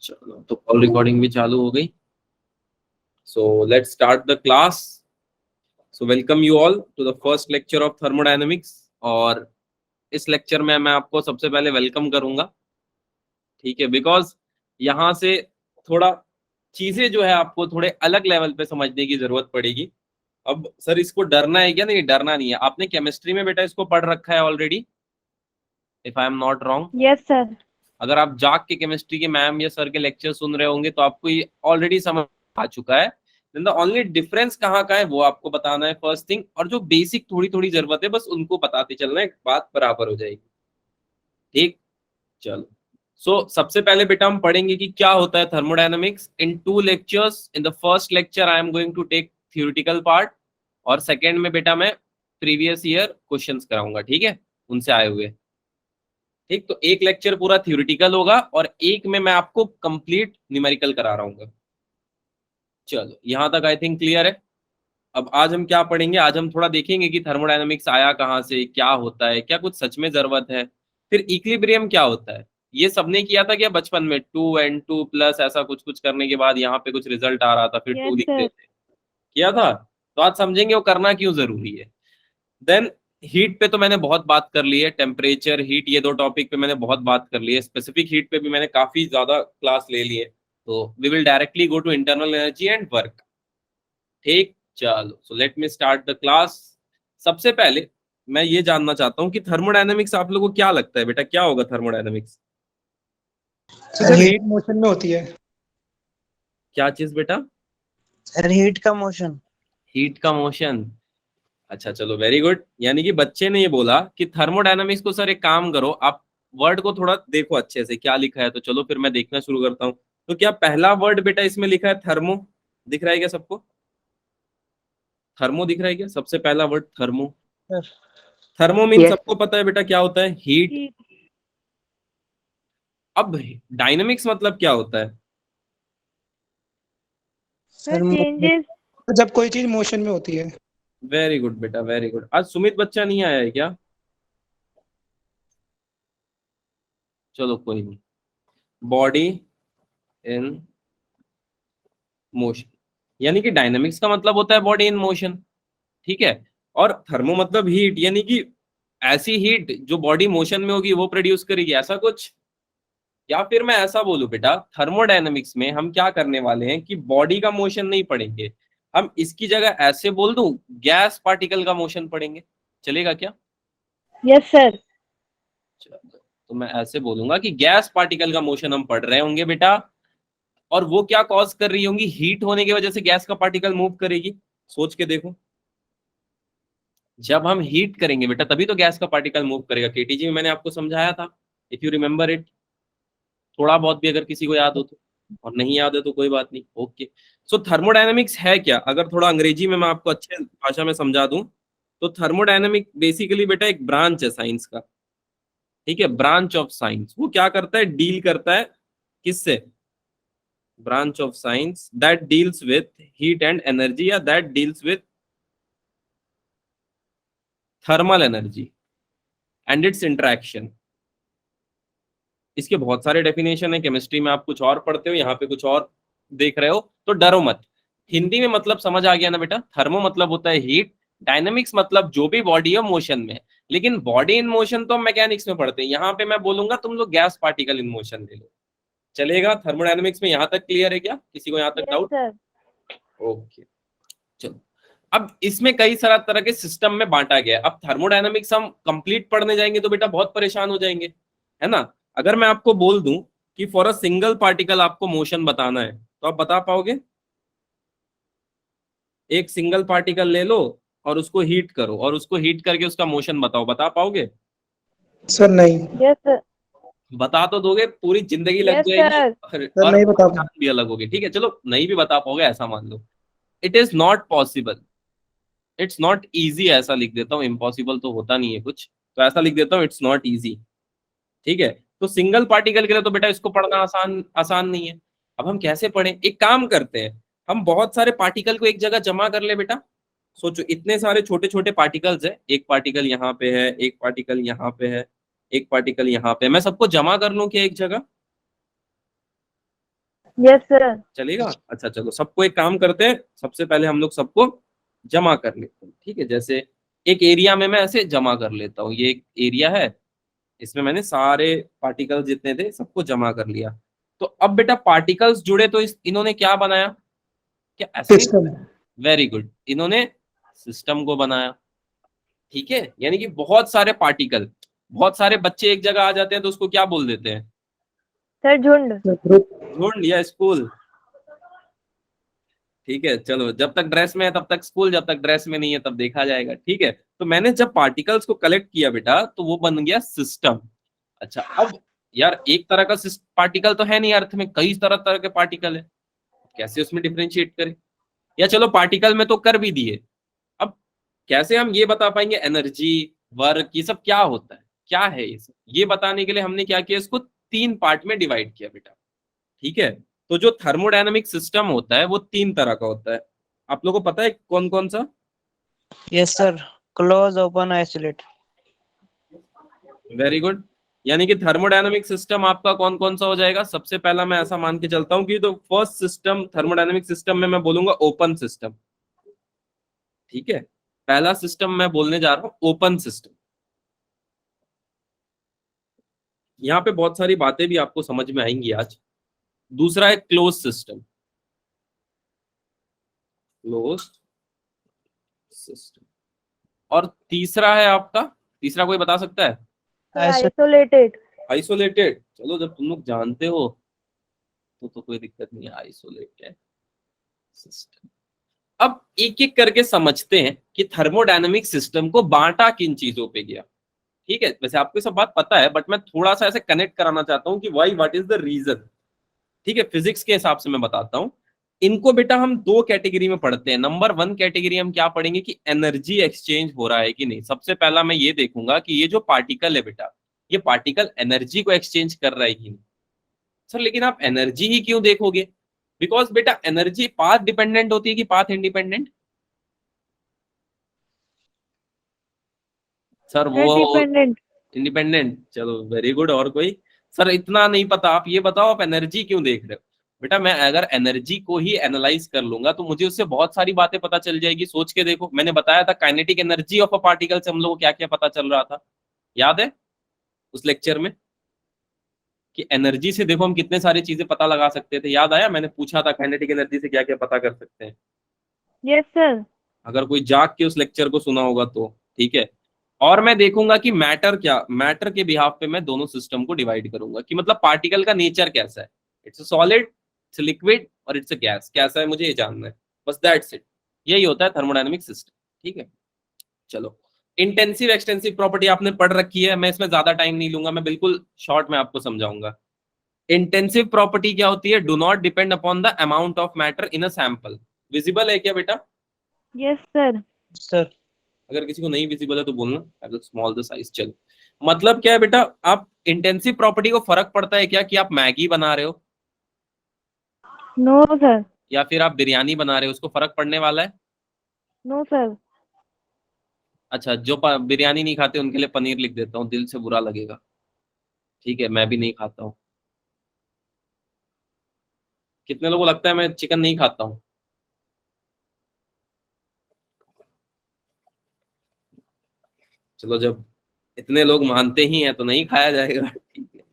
चलो, तो call recording भी चालू हो गई। So let's start the class. So welcome you all to the first lecture of thermodynamics. और इस लेक्चर में मैं आपको सबसे पहले वेलकम करूंगा, ठीक है, बिकॉज यहाँ से थोड़ा चीजें जो है आपको थोड़े अलग लेवल पे समझने की जरूरत पड़ेगी। अब सर इसको डरना है क्या? नहीं, डरना नहीं है। आपने केमिस्ट्री में बेटा इसको पढ़ रखा है already, if I am not wrong. Yes sir. अगर आप जाग के केमिस्ट्री के मैम या सर के लेक्चर सुन रहे होंगे तो आपको ये ऑलरेडी समझ आ चुका है। देन द ओनली डिफरेंस कहाँ का है वो आपको बताना है फर्स्ट थिंग, और जो बेसिक थोड़ी थोड़ी जरूरत है बस उनको बताते चलना है, बात बराबर हो जाएगी। ठीक, चलो। सबसे पहले बेटा हम पढ़ेंगे कि क्या होता है thermodynamics in 2 lectures. In the first lecture I am going to take theoretical part, और सेकेंड में बेटा मैं प्रीवियस ईयर क्वेश्चंस कराऊंगा, ठीक है, उनसे आए हुए। ठीक, तो एक लेक्चर पूरा थ्योरेटिकल होगा और एक में मैं आपको कंप्लीट न्यूमेरिकल करा रहा हूँ। चलो, यहां तक आई थिंक क्लियर है। अब आज हम क्या पढ़ेंगे? आज हम थोड़ा देखेंगे कि थर्मोडायनामिक्स आया कहाँ से, क्या होता है, क्या कुछ सच में जरूरत है, फिर इक्विलिब्रियम क्या होता है। ये सबने किया था क्या बचपन में? 2 and 2 प्लस ऐसा कुछ कुछ करने के बाद यहाँ पे कुछ रिजल्ट आ रहा था, फिर 2 यस लिखते सर। थे, किया था। तो आज समझेंगे वो करना क्यों जरूरी है। देन हीट पे तो मैंने बहुत बात कर ली है, टेम्परेचर, हीट, ये 2 टॉपिक पे मैंने बहुत बात कर ली है। स्पेसिफिक हीट पे भी मैंने काफी ज्यादा क्लास ले ली है। तो we will directly go to internal energy and work. ठीक, चलो, so let me start the class. सबसे पहले मैं ये जानना चाहता हूँ कि थर्मोडायनेमिक्स आप लोगों को क्या लगता है बेटा, क्या होगा थर्मोडायनेमिक्स? सर हीट मोशन में होती है। क्या चीज बेटा? सर हीट का मोशन। हीट का मोशन। अच्छा, चलो, वेरी गुड। यानी कि बच्चे ने ये बोला कि थर्मोडायनामिक्स को सर एक काम करो, आप वर्ड को थोड़ा देखो अच्छे से क्या लिखा है। तो चलो फिर मैं देखना शुरू करता हूँ। तो क्या पहला वर्ड बेटा इसमें लिखा है थर्मो? दिख रहा है क्या सबको? थर्मो दिख रहा है क्या? सबसे पहला word thermo. Sir thermo mean yes सबको पता है बेटा क्या होता है? हीट। हीट। अब डायनेमिक्स मतलब क्या होता है? Sir sir changes. जब कोई चीज मोशन में होती है। वेरी गुड बेटा, वेरी गुड। आज सुमित बच्चा नहीं आया है क्या? चलो कोई नहीं। बॉडी इन मोशन, यानी कि डायनेमिक्स का मतलब होता है बॉडी इन मोशन, ठीक है। और थर्मो मतलब हीट, यानी कि ऐसी हीट जो बॉडी मोशन में होगी वो प्रोड्यूस करेगी, ऐसा कुछ। या फिर मैं ऐसा बोलूं बेटा, थर्मोडायनेमिक्स में हम क्या करने वाले हैं कि बॉडी का मोशन नहीं पढ़ेंगे, हम इसकी जगह ऐसे बोल दूं गैस पार्टिकल का मोशन पढ़ेंगे, चलेगा क्या? Yes sir. चलो, तो मैं ऐसे बोलूंगा कि गैस पार्टिकल का मोशन हम पढ़ रहे होंगे बेटा, और वो क्या कॉज कर रही होंगी? हीट होने की वजह से गैस का पार्टिकल मूव करेगी। सोच के देखो, जब हम हीट करेंगे बेटा तभी तो गैस का पार्टिकल मूव करेगा। केटीजी में मैंने आपको समझाया था, इफ यू रिमेम्बर इट। थोड़ा बहुत भी अगर किसी को याद हो तो, और नहीं याद है तो कोई बात नहीं, ओके। सो थर्मोडायनेमिक्स है क्या? अगर थोड़ा अंग्रेजी में मैं आपको अच्छे भाषा में समझा दूं तो थर्मोडायनेमिक बेसिकली बेटा एक ब्रांच है साइंस का, ठीक है, ब्रांच ऑफ साइंस। वो क्या करता है? डील करता है किससे? Branch of science that deals with heat and energy, या that deals with thermal energy and its interaction. इसके बहुत सारे डेफिनेशन है, केमिस्ट्री में आप कुछ और पढ़ते हो, यहाँ पे कुछ और देख रहे हो, तो डरो मत। हिंदी में मतलब समझ आ गया ना बेटा? थर्मो मतलब होता है हीट, डायनेमिक्स मतलब जो भी बॉडी है मोशन में है। लेकिन बॉडी इन मोशन तो मैकेनिक्स में पढ़ते हैं, यहाँ पे मैं बोलूंगा तुम लोग गैस पार्टिकल इन मोशन ले लो, चलेगा? थर्मोडायनेमिक्स में यहाँ तक क्लियर है क्या? किसी को यहाँ तक यस डाउट? सर। ओके, चलो। अब इसमें कई सारा तरह के सिस्टम में बांटा गया है। अब थर्मोडायनेमिक्स हम कंप्लीट पढ़ने जाएंगे तो बेटा बहुत परेशान हो जाएंगे, है ना। अगर मैं आपको बोल दूं कि फॉर अ सिंगल पार्टिकल आपको मोशन बताना है तो आप बता पाओगे? एक सिंगल पार्टिकल ले लो और उसको हीट करो और उसको हीट करके उसका मोशन बताओ, बता पाओगे? सर नहीं। Yes sir. बता तो दोगे, पूरी जिंदगी लग यस जाएगी सर। सर और नहीं बता परेशान भी अलग होगी, ठीक है। चलो, नहीं भी बता पाओगे ऐसा मान लो। It is not possible, it's not easy, ऐसा लिख देता हूँ। इम्पॉसिबल तो होता नहीं है कुछ, तो ऐसा लिख देता हूँ, इट्स नॉट इजी, ठीक है। तो सिंगल पार्टिकल के लिए तो बेटा इसको पढ़ना आसान आसान नहीं है। अब हम कैसे पढ़ें? एक काम करते हैं, हम बहुत सारे पार्टिकल को एक जगह जमा कर ले बेटा। सोचो, इतने सारे छोटे छोटे पार्टिकल्स है, एक पार्टिकल यहाँ पे है, एक पार्टिकल यहाँ पे है, एक पार्टिकल यहाँ पे, मैं सबको जमा कर लूं क्या एक जगह, यस सर। चलेगा? अच्छा चलो, सबको एक काम करते हैं, सबसे पहले हम लोग सबको जमा कर लेते हैं, ठीक है? जैसे एक एरिया में मैं ऐसे जमा कर लेता हूँ, ये एक एरिया है, इसमें मैंने सारे पार्टिकल्स जितने थे सबको जमा कर लिया। तो अब बेटा पार्टिकल्स जुड़े तो इन्होंने क्या बनाया, क्या ऐसे नहीं? सिस्टम। वेरी गुड, इन्होंने सिस्टम को बनाया, ठीक है? यानी कि बहुत सारे पार्टिकल, बहुत सारे बच्चे एक जगह आ जाते हैं तो उसको क्या बोल देते हैं? सर झुंड। ग्रुप। झुंड या स्कूल, ठीक है? चलो, जब तक ड्रेस में है तब तक स्कूल, जब तक ड्रेस में नहीं है तब देखा जाएगा, ठीक है? तो मैंने जब पार्टिकल्स को कलेक्ट किया बेटा तो वो बन गया सिस्टम। अच्छा, अब यार एक तरह का पार्टिकल तो है नहीं अर्थ में, कई तरह तरह के पार्टिकल है, कैसे उसमें डिफरेंशिएट करें? या चलो पार्टिकल में तो कर भी दिए, अब कैसे हम ये बता पाएंगे एनर्जी, वर्क, ये सब क्या होता है, क्या है ये सब? ये बताने के लिए हमने क्या किया, इसको 3 पार्ट में डिवाइड किया बेटा, ठीक है? तो जो थर्मोडायनामिक सिस्टम होता है वो 3 तरह का होता है, आप लोगों को पता है कौन कौन सा? Yes sir. Close, open, isolate. Very good. यानी कि थर्मोडायनामिक सिस्टम आपका कौन कौन सा हो जाएगा? सबसे पहला मैं ऐसा मान के चलता हूं कि तो फर्स्ट सिस्टम थर्मोडायनामिक सिस्टम में मैं बोलूंगा ओपन सिस्टम, ठीक है? पहला सिस्टम मैं बोलने जा रहा हूं ओपन सिस्टम। यहाँ पे बहुत सारी बातें भी आपको समझ में आएंगी आज। दूसरा है क्लोज सिस्टम, क्लोज सिस्टम। और तीसरा है आपका, तीसरा कोई बता सकता है? आइसोलेटेड। आइसोलेटेड। चलो, जब तुम लोग जानते हो तो कोई दिक्कत नहीं है, आइसोलेटेड सिस्टम। अब एक एक करके समझते हैं कि थर्मोडायनेमिक सिस्टम को बांटा किन चीजों पे गया, ठीक है? वैसे आपको सब बात पता है बट मैं थोड़ा सा ऐसे कनेक्ट कराना चाहता हूँ कि why, what is the reason, ठीक है? फिजिक्स के हिसाब से मैं बताता हूँ। इनको बेटा हम 2 कैटेगरी में पढ़ते हैं। नंबर 1 कैटेगरी हम क्या पढ़ेंगे कि एनर्जी एक्सचेंज हो रहा है कि नहीं। सबसे पहला मैं ये देखूंगा कि ये जो पार्टिकल है बेटा, ये पार्टिकल एनर्जी को एक्सचेंज कर रहा है कि नहीं। सर लेकिन आप एनर्जी ही क्यों देखोगे? बिकॉज बेटा एनर्जी पाथ डिपेंडेंट होती है कि पाथ इंडिपेंडेंट? सर वो डिपेंडेंट। इंडिपेंडेंट। चलो वेरी गुड। और कोई? सर इतना नहीं पता, आप ये बताओ आप एनर्जी क्यों देख रहे हो? बेटा मैं अगर एनर्जी को ही एनालाइज कर लूंगा तो मुझे उससे बहुत सारी बातें पता चल जाएगी। सोच के देखो, मैंने बताया था kinetic energy of a particle से हम लोग को क्या क्या पता चल रहा था, याद है उस लेक्चर में? कि एनर्जी से देखो हम कितने सारी चीजें पता लगा सकते थे, याद आया? मैंने पूछा था काइनेटिक एनर्जी से क्या क्या पता कर सकते हैं। Yes sir. अगर कोई जाग के उस लेक्चर को सुना होगा तो, ठीक है? और मैं देखूंगा कि मैटर क्या, मैटर के बिहाफ पे मैं दोनों सिस्टम को डिवाइड करूंगा कि मतलब पार्टिकल का नेचर कैसा है, it's a solid, it's a liquid और इट्स अ गैस, कैसा है मुझे ये जानना है, बस दैट्स इट। यही होता है थर्मोडायनेमिक सिस्टम, ठीक है? चलो, इंटेंसिव एक्सटेंसिव प्रॉपर्टी आपने पढ़ रखी है, मैं इसमें ज्यादा टाइम नहीं लूंगा, मैं बिल्कुल शॉर्ट में आपको समझाऊंगा। इंटेंसिव प्रॉपर्टी क्या होती है? Do not depend upon the amount of matter in a sample. Visible है क्या बेटा? Yes sir. सर। अगर किसी को नहीं विजिबल है तो बोलना, I will small the size. चलो, मतलब क्या है बेटा, आप इंटेंसिव प्रॉपर्टी को फर्क पड़ता है क्या कि आप मैगी बना रहे हो नो सर। या फिर आप बिरयानी बना रहे हो, उसको फर्क पड़ने वाला है? No sir. अच्छा, जो बिरयानी नहीं खाते उनके लिए पनीर लिख देता हूँ, दिल से बुरा लगेगा, ठीक है? मैं भी नहीं खाता हूँ। कितने लोगों को लगता है मैं चिकन नहीं खाता हूँ? चलो, जब इतने लोग मानते ही हैं तो नहीं खाया जाएगा, ठीक है?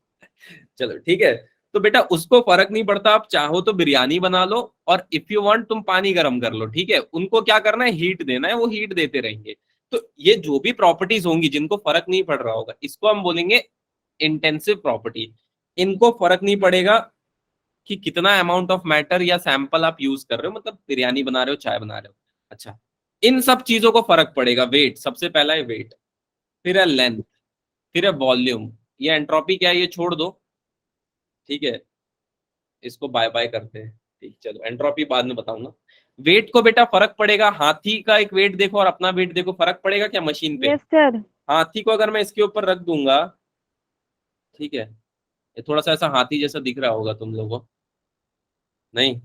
चलो ठीक है। तो बेटा उसको फर्क नहीं पड़ता, आप चाहो तो बिरयानी बना लो और इफ यू वांट तुम पानी गर्म कर लो, ठीक है? उनको क्या करना है, हीट देना है, वो हीट देते रहेंगे। तो ये जो भी प्रॉपर्टीज होंगी जिनको फर्क नहीं पड़ रहा होगा, इसको हम बोलेंगे इंटेंसिव प्रॉपर्टी। इनको फर्क नहीं पड़ेगा कि कितना अमाउंट ऑफ मैटर या सैंपल आप यूज कर रहे हो, मतलब बिरयानी बना रहे हो, चाय बना रहे हो। अच्छा, इन सब चीजों को फर्क पड़ेगा। वेट, सबसे पहला है वेट, फिर है लेंथ, फिर है वॉल्यूम। ये एंट्रोपी क्या है ये छोड़ दो, ठीक है? इसको बाय बाय करते हैं, ठीक? चलो, एंट्रोपी बाद में बताऊंगा। वेट को बेटा फर्क पड़ेगा, हाथी का एक वेट देखो और अपना वेट देखो, फर्क पड़ेगा क्या मशीन पे? Yes sir. हाथी को अगर मैं इसके ऊपर रख दूंगा, ठीक है, ये थोड़ा सा ऐसा हाथी जैसा दिख रहा होगा तुम लोगों को, नहीं?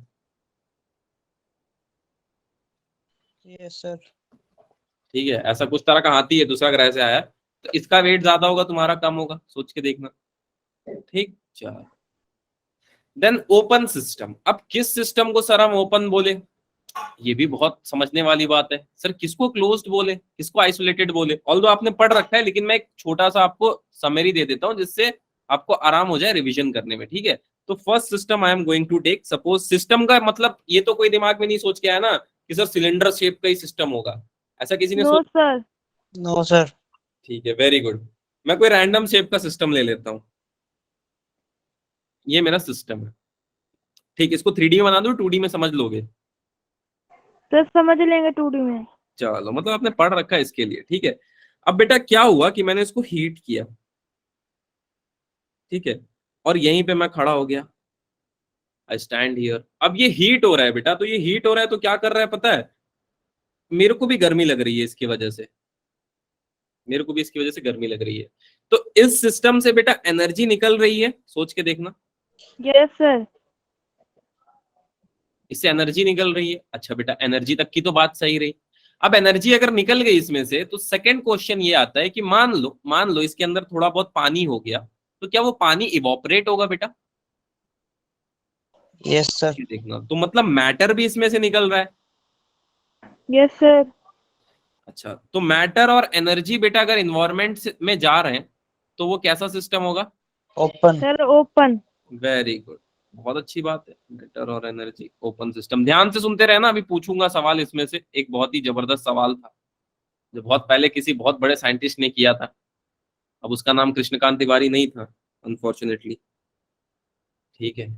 Yes sir. ठीक है, ऐसा कुछ तरह का हाथी है, दूसरा ग्रह से आया है। तो इसका वेट ज्यादा होगा, तुम्हारा कम होगा, सोच के देखना। ठीक, चलो। Then open system. अब किस सिस्टम को सर हम ओपन बोले, ये भी बहुत समझने वाली बात है। सर किसको क्लोज्ड बोले, किसको आइसोलेटेड बोले? ऑल्दो आपने पढ़ रखा है, लेकिन मैं एक छोटा सा आपको समरी दे देता हूं जिससे आपको आराम हो जाए रिवीजन करने में। ठीक है, तो first system I am going to take, suppose system का मतलब ये तो कोई दिमाग में नहीं सोच के आया ना कि सर सिलेंडर शेप का ही सिस्टम होगा, ऐसा किसी ने नो सोच? सर। No, sir. ठीक है, वेरी गुड। मैं कोई रैंडम शेप का सिस्टम ले लेता हूं, ये मेरा सिस्टम है। ठीक, इसको 3D में बना दो, 2D में समझ लोगे? सर समझ लेंगे 2D में। चलो, मतलब आपने पढ़ रखा है इसके लिए। ठीक है, अब बेटा क्या हुआ कि मैंने इसको हीट किया, ठीक है, और यहीं पे मैं खड़ा हो गया, आई स्टैंड हियर। अब ये हीट हो रहा है बेटा, तो ये हीट हो रहा है तो क्या कर रहा है पता है? मेरे को भी गर्मी लग रही है इसकी वजह से, मेरे को भी इसकी वजह से गर्मी लग रही है। तो इस सिस्टम से बेटा एनर्जी निकल रही है, सोच के देखना। Yes sir. इससे एनर्जी निकल रही है। अच्छा बेटा, एनर्जी तक की तो बात सही रही। अब एनर्जी अगर निकल गई इसमें से, तो सेकंड क्वेश्चन ये आता है कि मान लो इसके अंदर थोड़ा बहुत पानी हो गया, तो क्या वो पानी इवोपरेट होगा बेटा? Yes, sir. ये देखना, तो मतलब मैटर भी इसमें से निकल रहा है। Yes sir. अच्छा, तो मैटर और एनर्जी बेटा अगर इन्वायरमेंट में जा रहे हैं तो वो कैसा सिस्टम होगा? Open. Sir open. Very good, बहुत अच्छी बात है। मैटर और एनर्जी ओपन सिस्टम। ध्यान से सुनते रहना, अभी पूछूंगा सवाल इसमें से। एक बहुत ही जबरदस्त सवाल था जो बहुत पहले किसी बहुत बड़े साइंटिस्ट ने किया था। अब उसका नाम कृष्णकांत तिवारी नहीं था, अनफॉर्चुनेटली। ठीक है,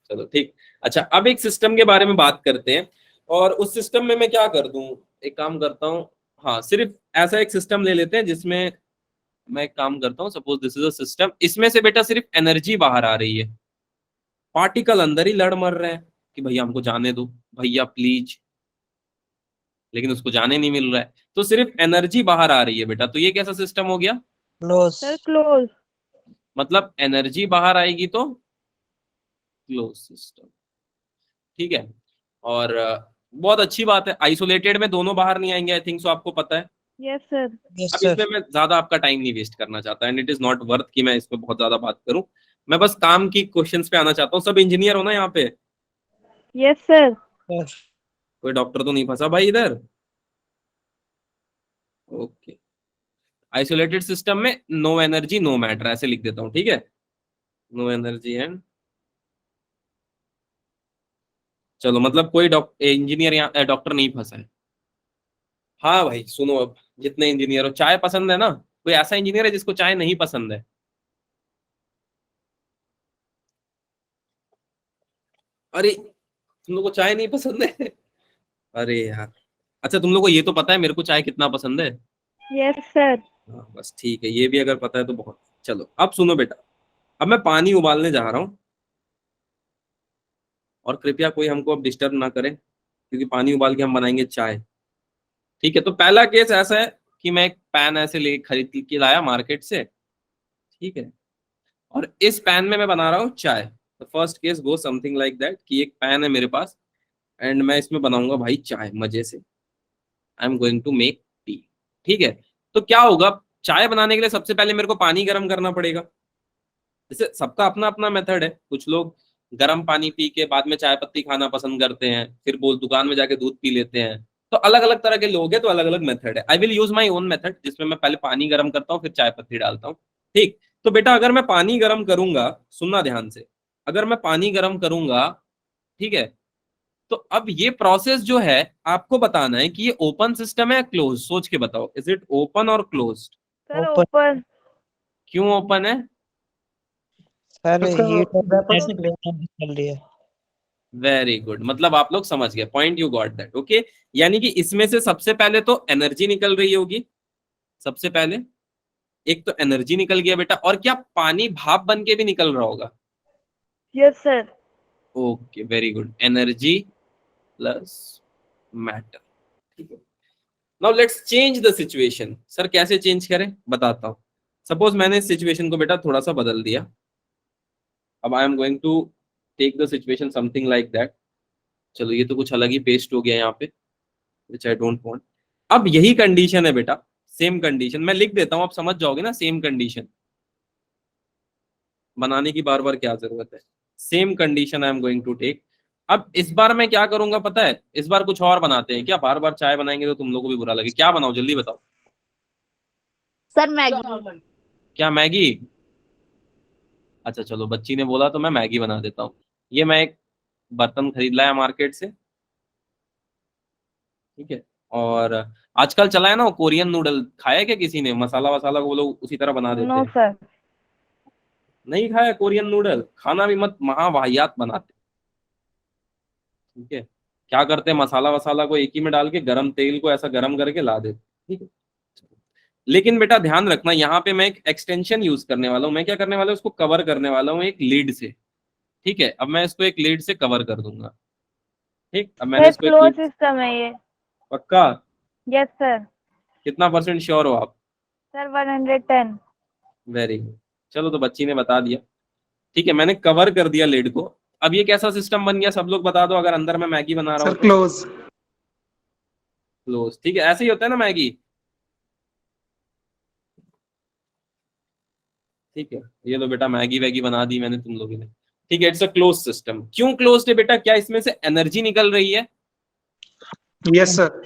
चलो ठीक। अच्छा, अब एक सिस्टम के बारे में बात करते हैं, और उस सिस्टम में मैं क्या कर दूं, एक काम करता हूँ। हाँ, सिर्फ ऐसा एक सिस्टम ले लेते हैं जिसमें मैं एक काम करता हूँ, suppose this is a system, इसमें से बेटा सिर्फ एनर्जी बाहर आ रही है, पार्टिकल अंदर ही लड़ मर रहे हैं कि भैया हमको जाने दो, भैया प्लीज, लेकिन उसको जाने नहीं मिल रहा है, तो सिर्फ एनर्जी बाहर आ रही है बेटा। तो ये कैसा सिस्टम हो गया? Close. Sir close. मतलब एनर्जी बाहर आएगी तो क्लोज सिस्टम। ठीक है, और बहुत अच्छी बात है, आइसोलेटेड में दोनों बाहर नहीं आएंगे, आई थिंक सो आपको पता है। Yes sir. Yes, अब sir. इसमें मैं ज्यादा आपका टाइम नहीं वेस्ट करना चाहता, and it is not worth कि मैं इस पे बहुत ज्यादा बात करूं। मैं बस काम की क्वेश्चंस पे आना चाहता हूँ। सब इंजीनियर हो ना यहाँ पे? Yes sir. Sir. कोई डॉक्टर तो नहीं फंसा भाई इधर? ओके, आइसोलेटेड सिस्टम में नो एनर्जी नो मैटर, ऐसे लिख देता हूँ, ठीक है? नो एनर्जी एंड, चलो मतलब कोई इंजीनियर या डॉक्टर नहीं फंसा है। हाँ भाई सुनो, अब जितने इंजीनियर हो, चाय पसंद है ना? कोई ऐसा इंजीनियर है जिसको चाय नहीं पसंद है? अरे, तुम लोग को चाय नहीं पसंद है? अरे यार, अच्छा तुम लोग को ये तो पता है मेरे को चाय कितना पसंद है? Yes sir. हाँ बस ठीक है, ये भी अगर पता है तो बहुत। चलो अब सुनो बेटा, अब मैं पानी उबालने जा रहा हूँ, और कृपया कोई हमको अब डिस्टर्ब ना करे, क्योंकि पानी उबाल के हम बनाएंगे चाय। ठीक है, तो पहला केस ऐसा है कि मैं एक पैन ऐसे ले खरीद के लाया मार्केट से, ठीक है, और इस पैन में मैं बना रहा हूँ चाय। The first case go something like that कि एक पैन है मेरे पास, एंड मैं इसमें बनाऊंगा भाई चाय मजे से। I am going to make tea. ठीक है, तो क्या होगा, चाय बनाने के लिए सबसे पहले मेरे को पानी गर्म करना पड़ेगा। जैसे सबका अपना अपना मेथड है, कुछ लोग गर्म पानी पी के बाद में चाय पत्ती खाना पसंद करते हैं, फिर बोल दुकान में जाके दूध पी लेते हैं। तो अलग अलग तरह के लोग हैं, तो अलग अलग मेथड है। I will use my own method, जिसमें मैं पहले पानी गर्म करता हूँ फिर चाय पत्ती डालता हूँ। ठीक, तो बेटा अगर मैं पानी गर्म करूंगा, सुनना ध्यान से, अगर मैं पानी गर्म करूंगा, ठीक है, तो अब ये प्रोसेस जो है आपको बताना है कि ये ओपन सिस्टम है या क्लोज, सोच के बताओ, इज इट ओपन और क्लोज्ड? Sir Open. ओपन। क्यों ओपन है? Sir, heat और वेपर gas निकल रही है. वेरी गुड, मतलब आप लोग समझ गए point, you got that, okay. यानी कि इसमें से सबसे पहले तो एनर्जी निकल रही होगी, सबसे पहले एक तो एनर्जी निकल गया बेटा, और क्या पानी भाप बन के भी निकल रहा होगा? Yes sir. Okay, very good, energy plus matter. ठीक है, now let's change the situation. Sir कैसे चेंज करें, बताता हूं। सपोज मैंने इस सिचुएशन को बेटा थोड़ा सा बदल दिया। अब I am going to take the situation something like that. चलो ये तो कुछ अलग ही पेस्ट हो गया यहाँ पे, विच आई डोंट वांट। अब यही कंडीशन है बेटा, सेम कंडीशन मैं लिख देता हूं, आप समझ जाओगे ना। सेम कंडीशन बनाने की बार बार क्या जरूरत है। Same condition I am going to take. अब इस बार मैं क्या करूंगा पता है, इस बार कुछ और बनाते हैं क्या, बार बार चाय बनाएंगे तो तुम लोगों को भी बुरा लगे। क्या बनाओ जल्दी बताओ। Sir Maggi. क्या मैगी? अच्छा चलो, बच्ची ने बोला तो मैं मैगी बना देता हूँ। ये मैं एक बर्तन खरीद लाया मार्केट से, ठीक है। और आजकल चला है ना वो कोरियन नूडल, खाया है क्या किसी ने? मसाला वसाला को वो लोग उसी तरह बना देते नो हैं। सर। नहीं खाया कोरियन नूडल? खाना भी मत, महावाहियात बनाते, ठीक है। क्या करते हैं, मसाला वसाला को एक ही में डाल के गरम तेल को ऐसा गरम करके ला देते, ठीक है। लेकिन बेटा ध्यान रखना, यहाँ पे मैं एक एक्सटेंशन यूज करने वाला हूँ। मैं क्या करने वाला हूँ, उसको कवर करने वाला हूँ एक लीड से, ठीक है। अब मैं इसको एक लीड से कवर कर दूंगा, ठीक। अब मैंने सर इसको एक क्लोज लीड, सिस्टम है ये। पक्का? Yes sir. कितना % श्योर हो आप? सर 110। Very good. चलो तो बच्ची ने बता दिया, ठीक है। मैंने कवर कर दिया लीड को। अब ये कैसा सिस्टम बन गया, सब लोग बता दो, अगर अंदर मैं मैगी बना रहा सर हूँ तो। क्लोज। क्लोज, ठीक है। ऐसे ही होता है ना मैगी, ठीक है। ये लो बेटा, मैगी वैगी बना दी मैंने तुम लोगों ने, ठीक है। It's a close system. क्यों क्लोज है बेटा? क्या इसमें से एनर्जी निकल रही है? Yes sir.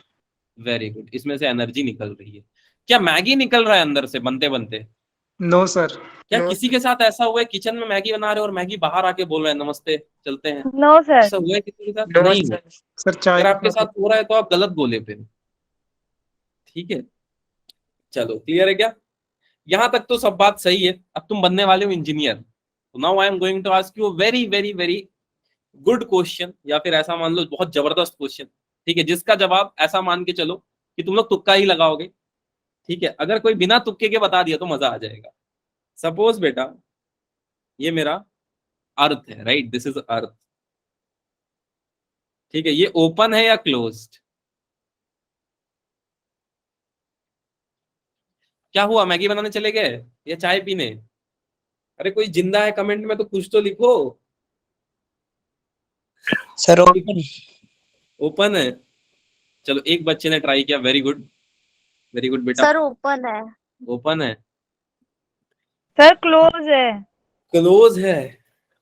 वेरी गुड, इसमें से एनर्जी निकल रही है। क्या मैगी निकल रहा है अंदर से बनते बनते? No sir. क्या किसी के साथ ऐसा हुआ है, किचन में मैगी बना रहे हो और मैगी बाहर आके बोल रहे हैं नमस्ते चलते हैं? No sir. ऐसा हुआ है किसी के साथ? नो नहीं हुआ। सर। सर चाय अगर के आपके साथ। साथ हो रहा है तो आप गलत बोले फिर, ठीक है। चलो क्लियर है क्या? यहां तक तो सब बात सही है। अब तुम बनने वाले हो इंजीनियर, तो now I am going to ask you very very very good question, या फिर ऐसा मान लो बहुत जबरदस्त क्वेश्चन, ठीक है। जिसका जवाब ऐसा मान के चलो कि तुम लोग तुक्का ही लगाओगे, ठीक है। अगर कोई बिना तुक्के के बता दिया तो मजा आ जाएगा। सपोज बेटा ये मेरा अर्थ है, राइट, दिस इज अर्थ, ठीक है। ये ओपन है या क्लोज्ड? क्या हुआ, मैगी बनाने चले गए या चाय पीने? अरे कोई जिंदा है कमेंट में तो कुछ तो लिखो। Sir open. ओपन है, चलो एक बच्चे ने ट्राई किया, वेरी गुड, वेरी गुड बेटा। सर ओपन है। ओपन है, सर क्लोज है। क्लोज है,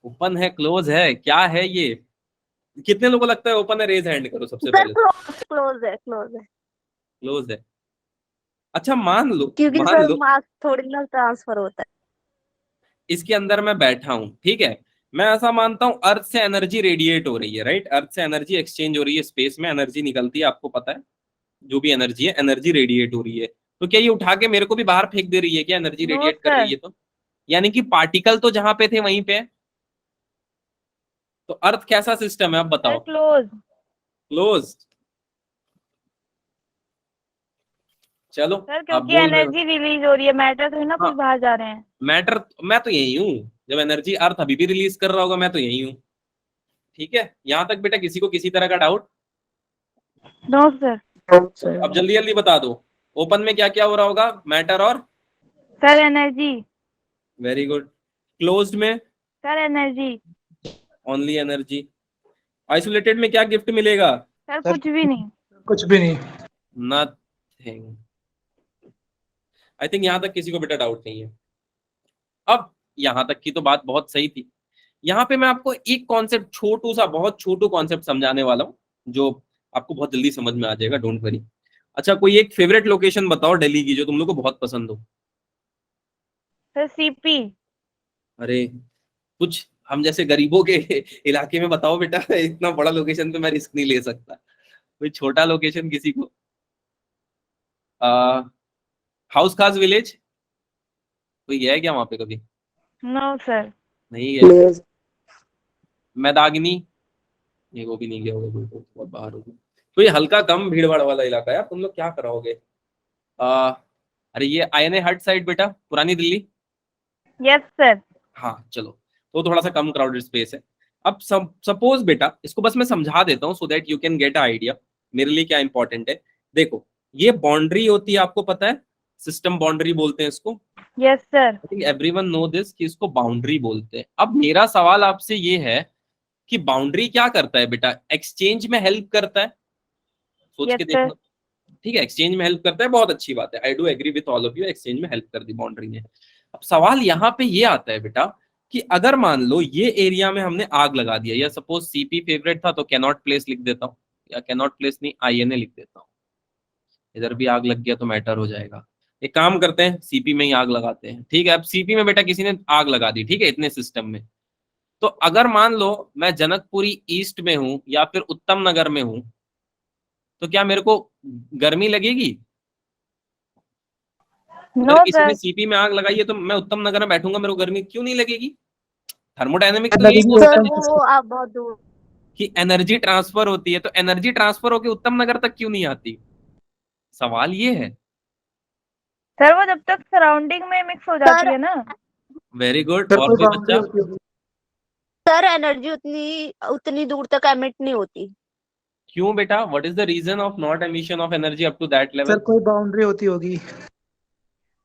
ओपन है, क्लोज है, क्या है ये? कितने लोगों को लगता है ओपन है? रेज हैंड करो सबसे सर पहले। क्लोज है, क्लोज है। क्लोज है, अच्छा मान लो, क्योंकि मान सर लो मास थोड़ी ना ट्रांसफर होता है। इसके अंदर मैं बैठा हूं, ठीक है। मैं ऐसा मानता हूं अर्थ से एनर्जी रेडिएट हो रही है, राइट। अर्थ से एनर्जी एक्सचेंज हो रही है, स्पेस में एनर्जी निकलती है, आपको पता है। जो भी एनर्जी है, एनर्जी रेडिएट हो रही है। तो क्या ये उठा के मेरे को भी बाहर फेंक दे रही है क्या, एनर्जी नो रेडिएट कर रही सर। है तो? यानी कि पार्टिकल तो जहां पे थे वहीं पे है। तो अर्थ कैसा सिस्टम है, आप सर बताओ। क्लोज। क्लोज, चलो सर आप क्योंकि बोल रहे हो। एनर्जी रिलीज हो रही है, मैटर थोड़ी ना कुछ हाँ, बाहर जा रहे हैं। मैटर, मैं तो यही हूँ। जब एनर्जी अर्थ अभी भी रिलीज कर रहा होगा, मैं तो यही हूँ, ठीक है। यहां तक बेटा किसी को किसी तरह का डाउट? No sir. अब जल्दी जल्दी बता दो, ओपन में क्या क्या हो रहा होगा, मैटर और? Sir energy. Very good. Closed में? Sir energy. Only energy. Isolated में क्या गिफ्ट मिलेगा? सर सर कुछ भी नहीं। कुछ भी नहीं। नथिंग। आई थिंक यहां तक किसी को बेटा डाउट नहीं है। अब यहां तक की तो बात बहुत सही थी। यहाँ पे मैं आपको एक कॉन्सेप्ट, छोटू सा, बहुत छोटू कॉन्सेप्ट समझाने वाला हूँ, जो आपको बहुत जल्दी समझ में आ जाएगा, डोंट वरी। अच्छा, कोई एक फेवरेट लोकेशन बताओ दिल्ली की जो तुम लोग को बहुत पसंद हो। Sir CP. अरे कुछ हम जैसे गरीबों के इलाके में बताओ बेटा, इतना बड़ा लोकेशन पे मैं रिस्क नहीं ले सकता। कोई छोटा लोकेशन किसी को। हाउस खास विलेज, कोई गया है क्या वहां पे कभी? No sir. नहीं गया। मैदागिनी, ये वो भी नहीं गया होगा, कोई तो बहुत बाहर होगा। तो ये हल्का कम भीड़ भाड़ वाला इलाका है यार, तुम लोग क्या कराओगे? आ, अरे ये आईएनए हट साइड बेटा, पुरानी दिल्ली। Yes sir. हाँ चलो, तो थोड़ा सा कम क्राउडेड स्पेस है। अब सपोज बेटा, इसको बस मैं समझा देता हूँ so that you can get a idea मेरे लिए क्या इंपॉर्टेंट है। देखो, ये बाउंड्री होती है, आपको पता है, सिस्टम बाउंड्री बोलते हैं इसको। Yes sir. I think everyone know this कि इसको बाउंड्री बोलते हैं। अब मेरा सवाल आपसे ये है कि बाउंड्री क्या करता है बेटा, एक्सचेंज में हेल्प करता है? सोच यस के सर। देखना। ठीक है, एक्सचेंज में हेल्प करता है, बहुत अच्छी बात है, I do agree with all of you, exchange में हेल्प कर दी बाउंड्री ने। अब सवाल यहाँ पे ये आता है बेटा कि अगर मान लो ये एरिया में हमने आग लगा दिया, या सपोज सीपी फेवरेट था तो कैनॉट प्लेस लिख देता हूँ, या कैनॉट प्लेस नहीं INA लिख देता हूँ, इधर भी आग लग गया तो मैटर हो जाएगा। एक काम करते हैं, सीपी में ही आग लगाते हैं, ठीक है। अब सीपी में बेटा किसी ने आग लगा दी, ठीक है, इतने सिस्टम में, तो अगर मान लो मैं जनकपुरी ईस्ट में हूं या फिर उत्तम नगर में हूं, तो क्या मेरे को गर्मी लगेगी? नो अगर किसी ने सर। सीपी में आग लगाई है तो मैं उत्तम नगर में बैठूंगा, मेरे को गर्मी क्यों नहीं लगेगी? थर्मोडायनेमिक्स तो That यही is बोलता सर है open वो आप बहुत दूर। कि एनर्जी ट्रांसफर होती है, तो एनर्जी ट्रांसफर होकर उत्तम नगर तक क्यों नहीं आती? सवाल ये है। सर वो जब तक सराउंडिंग में मिक्स हो जाती सर है ना। Very good. सर और कोई कोई बाउंड्री बच्चा? होती होगी। सर एनर्जी उतनी उतनी दूर तक एमिट नहीं होती। क्यों बेटा? What is the reason of not emission of energy up to that sir level? कोई बाउंड्री होती होगी।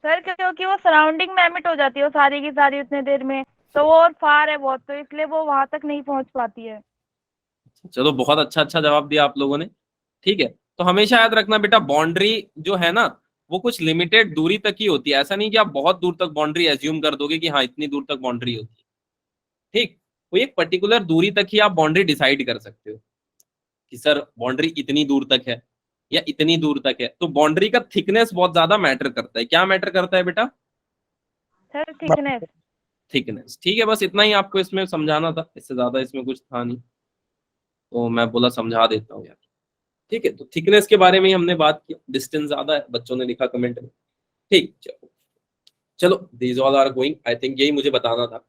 सर क्योंकि वो सराउंडिंग में एमिट हो जाती है वो सारी की सारी उतने देर में, तो वो और फार है बहुत, तो इसलिए वो वहां तक नहीं पहुंच पाती है। चलो, बहुत अच्छा अच्छा जवाब दिया आप लोगों ने, ठीक है। तो हमेशा याद रखना बेटा, बाउंड्री जो है ना वो कुछ लिमिटेड दूरी तक ही होती है, ऐसा नहीं कि आप बहुत दूर तक बाउंड्री एज्यूम कर दोगे कि हाँ इतनी दूर तक बाउंड्री होती है, ठीक। वो एक पर्टिकुलर दूरी तक ही आप बाउंड्री डिसाइड कर सकते हो कि सर बाउंड्री इतनी दूर तक है या इतनी दूर तक है। तो बाउंड्री का थिकनेस बहुत ज्यादा मैटर करता है। क्या मैटर करता है बेटा? Sir thickness. थिकनेस, ठीक है। बस इतना ही आपको इसमें समझाना था, इससे ज्यादा इसमें कुछ था नहीं, तो मैं बोला समझा देता हूँ यार, ठीक है। तो थिकनेस के बारे में ही हमने बात की, डिस्टेंस ज्यादा है, बच्चों ने लिखा कमेंट में, ठीक। चलो चलो, these all are going, I think यही मुझे बताना था।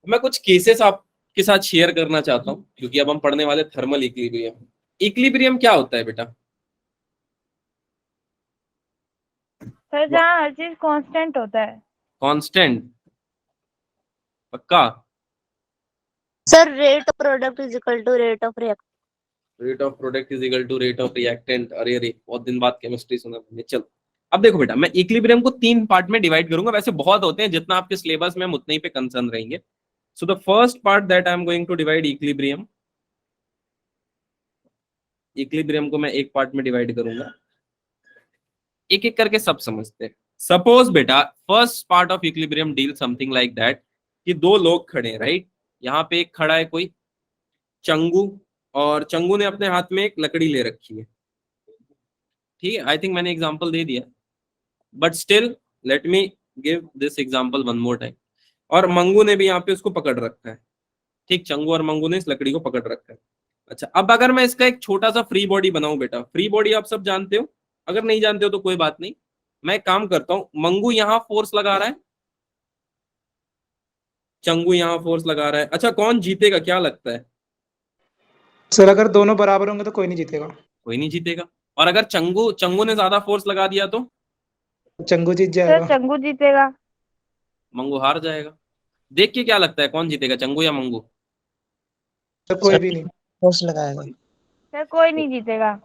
मैं कुछ केसेस आपके साथ शेयर करना चाहता हूँ, क्योंकि अब हम पढ़ने वाले थर्मल इक्विलिब्रियम। इक्विलिब्रियम क्या होता है बेटा? सर जहाँ हर चीज कांस्टेंट होता है। कांस्टेंट? पक्का? Sir rate of product is equal to rate of react. Rate of product is equal to rate of reactant. अरे अरे, बहुत दिन बाद केमिस्ट्री सुना मैंने। चलो, अब देखो बेटा, मैं इक्विलिब्रियम को 3 पार्ट में डिवाइड करूंगा, वैसे बहुत होते हैं, जितना आपके सिलेबस में हम उतने ही पे कंसर्न रहेंगे। So the first part that I am going to divide equilibrium, equilibrium को मैं एक पार्ट में डिवाइड करूंगा, एक एक करके सब समझते हैं। सपोज बेटा, first part of equilibrium deal something like that कि दो लोग खड़े हैं, राइट। यहाँ पे एक खड़ा है कोई चंगू, और चंगू ने अपने हाथ में एक लकड़ी ले रखी है, ठीक है। आई थिंक मैंने एग्जांपल दे दिया, but still let me give this example one more time. और मंगू ने भी यहाँ पे उसको पकड़ रखा है, ठीक। चंगू और मंगू ने इस लकड़ी को पकड़ रखा है। अच्छा, अब अगर मैं इसका एक छोटा सा फ्री बॉडी बनाऊं बेटा, फ्री बॉडी आप सब जानते हो, अगर नहीं जानते हो तो कोई बात नहीं, मैं एक काम करता हूं, मंगू यहां फोर्स लगा रहा है, चंगू यहां फोर्स लगा रहा है। अच्छा, कौन जीतेगा क्या लगता है? सर अगर दोनों बराबर होंगे तो कोई नहीं जीतेगा। कोई नहीं जीतेगा। और अगर चंगू चंगू ने ज्यादा फोर्स लगा दिया तो चंगू जीत सर जाएगा। चंगू जीतेगा। मंगू हार जाएगा। देख के क्या लगता है कौन जीतेगा, चंगू या मंगू? सर कोई भी नहीं। फोर्स लगाएगा। सर कोई नहीं जीतेगा।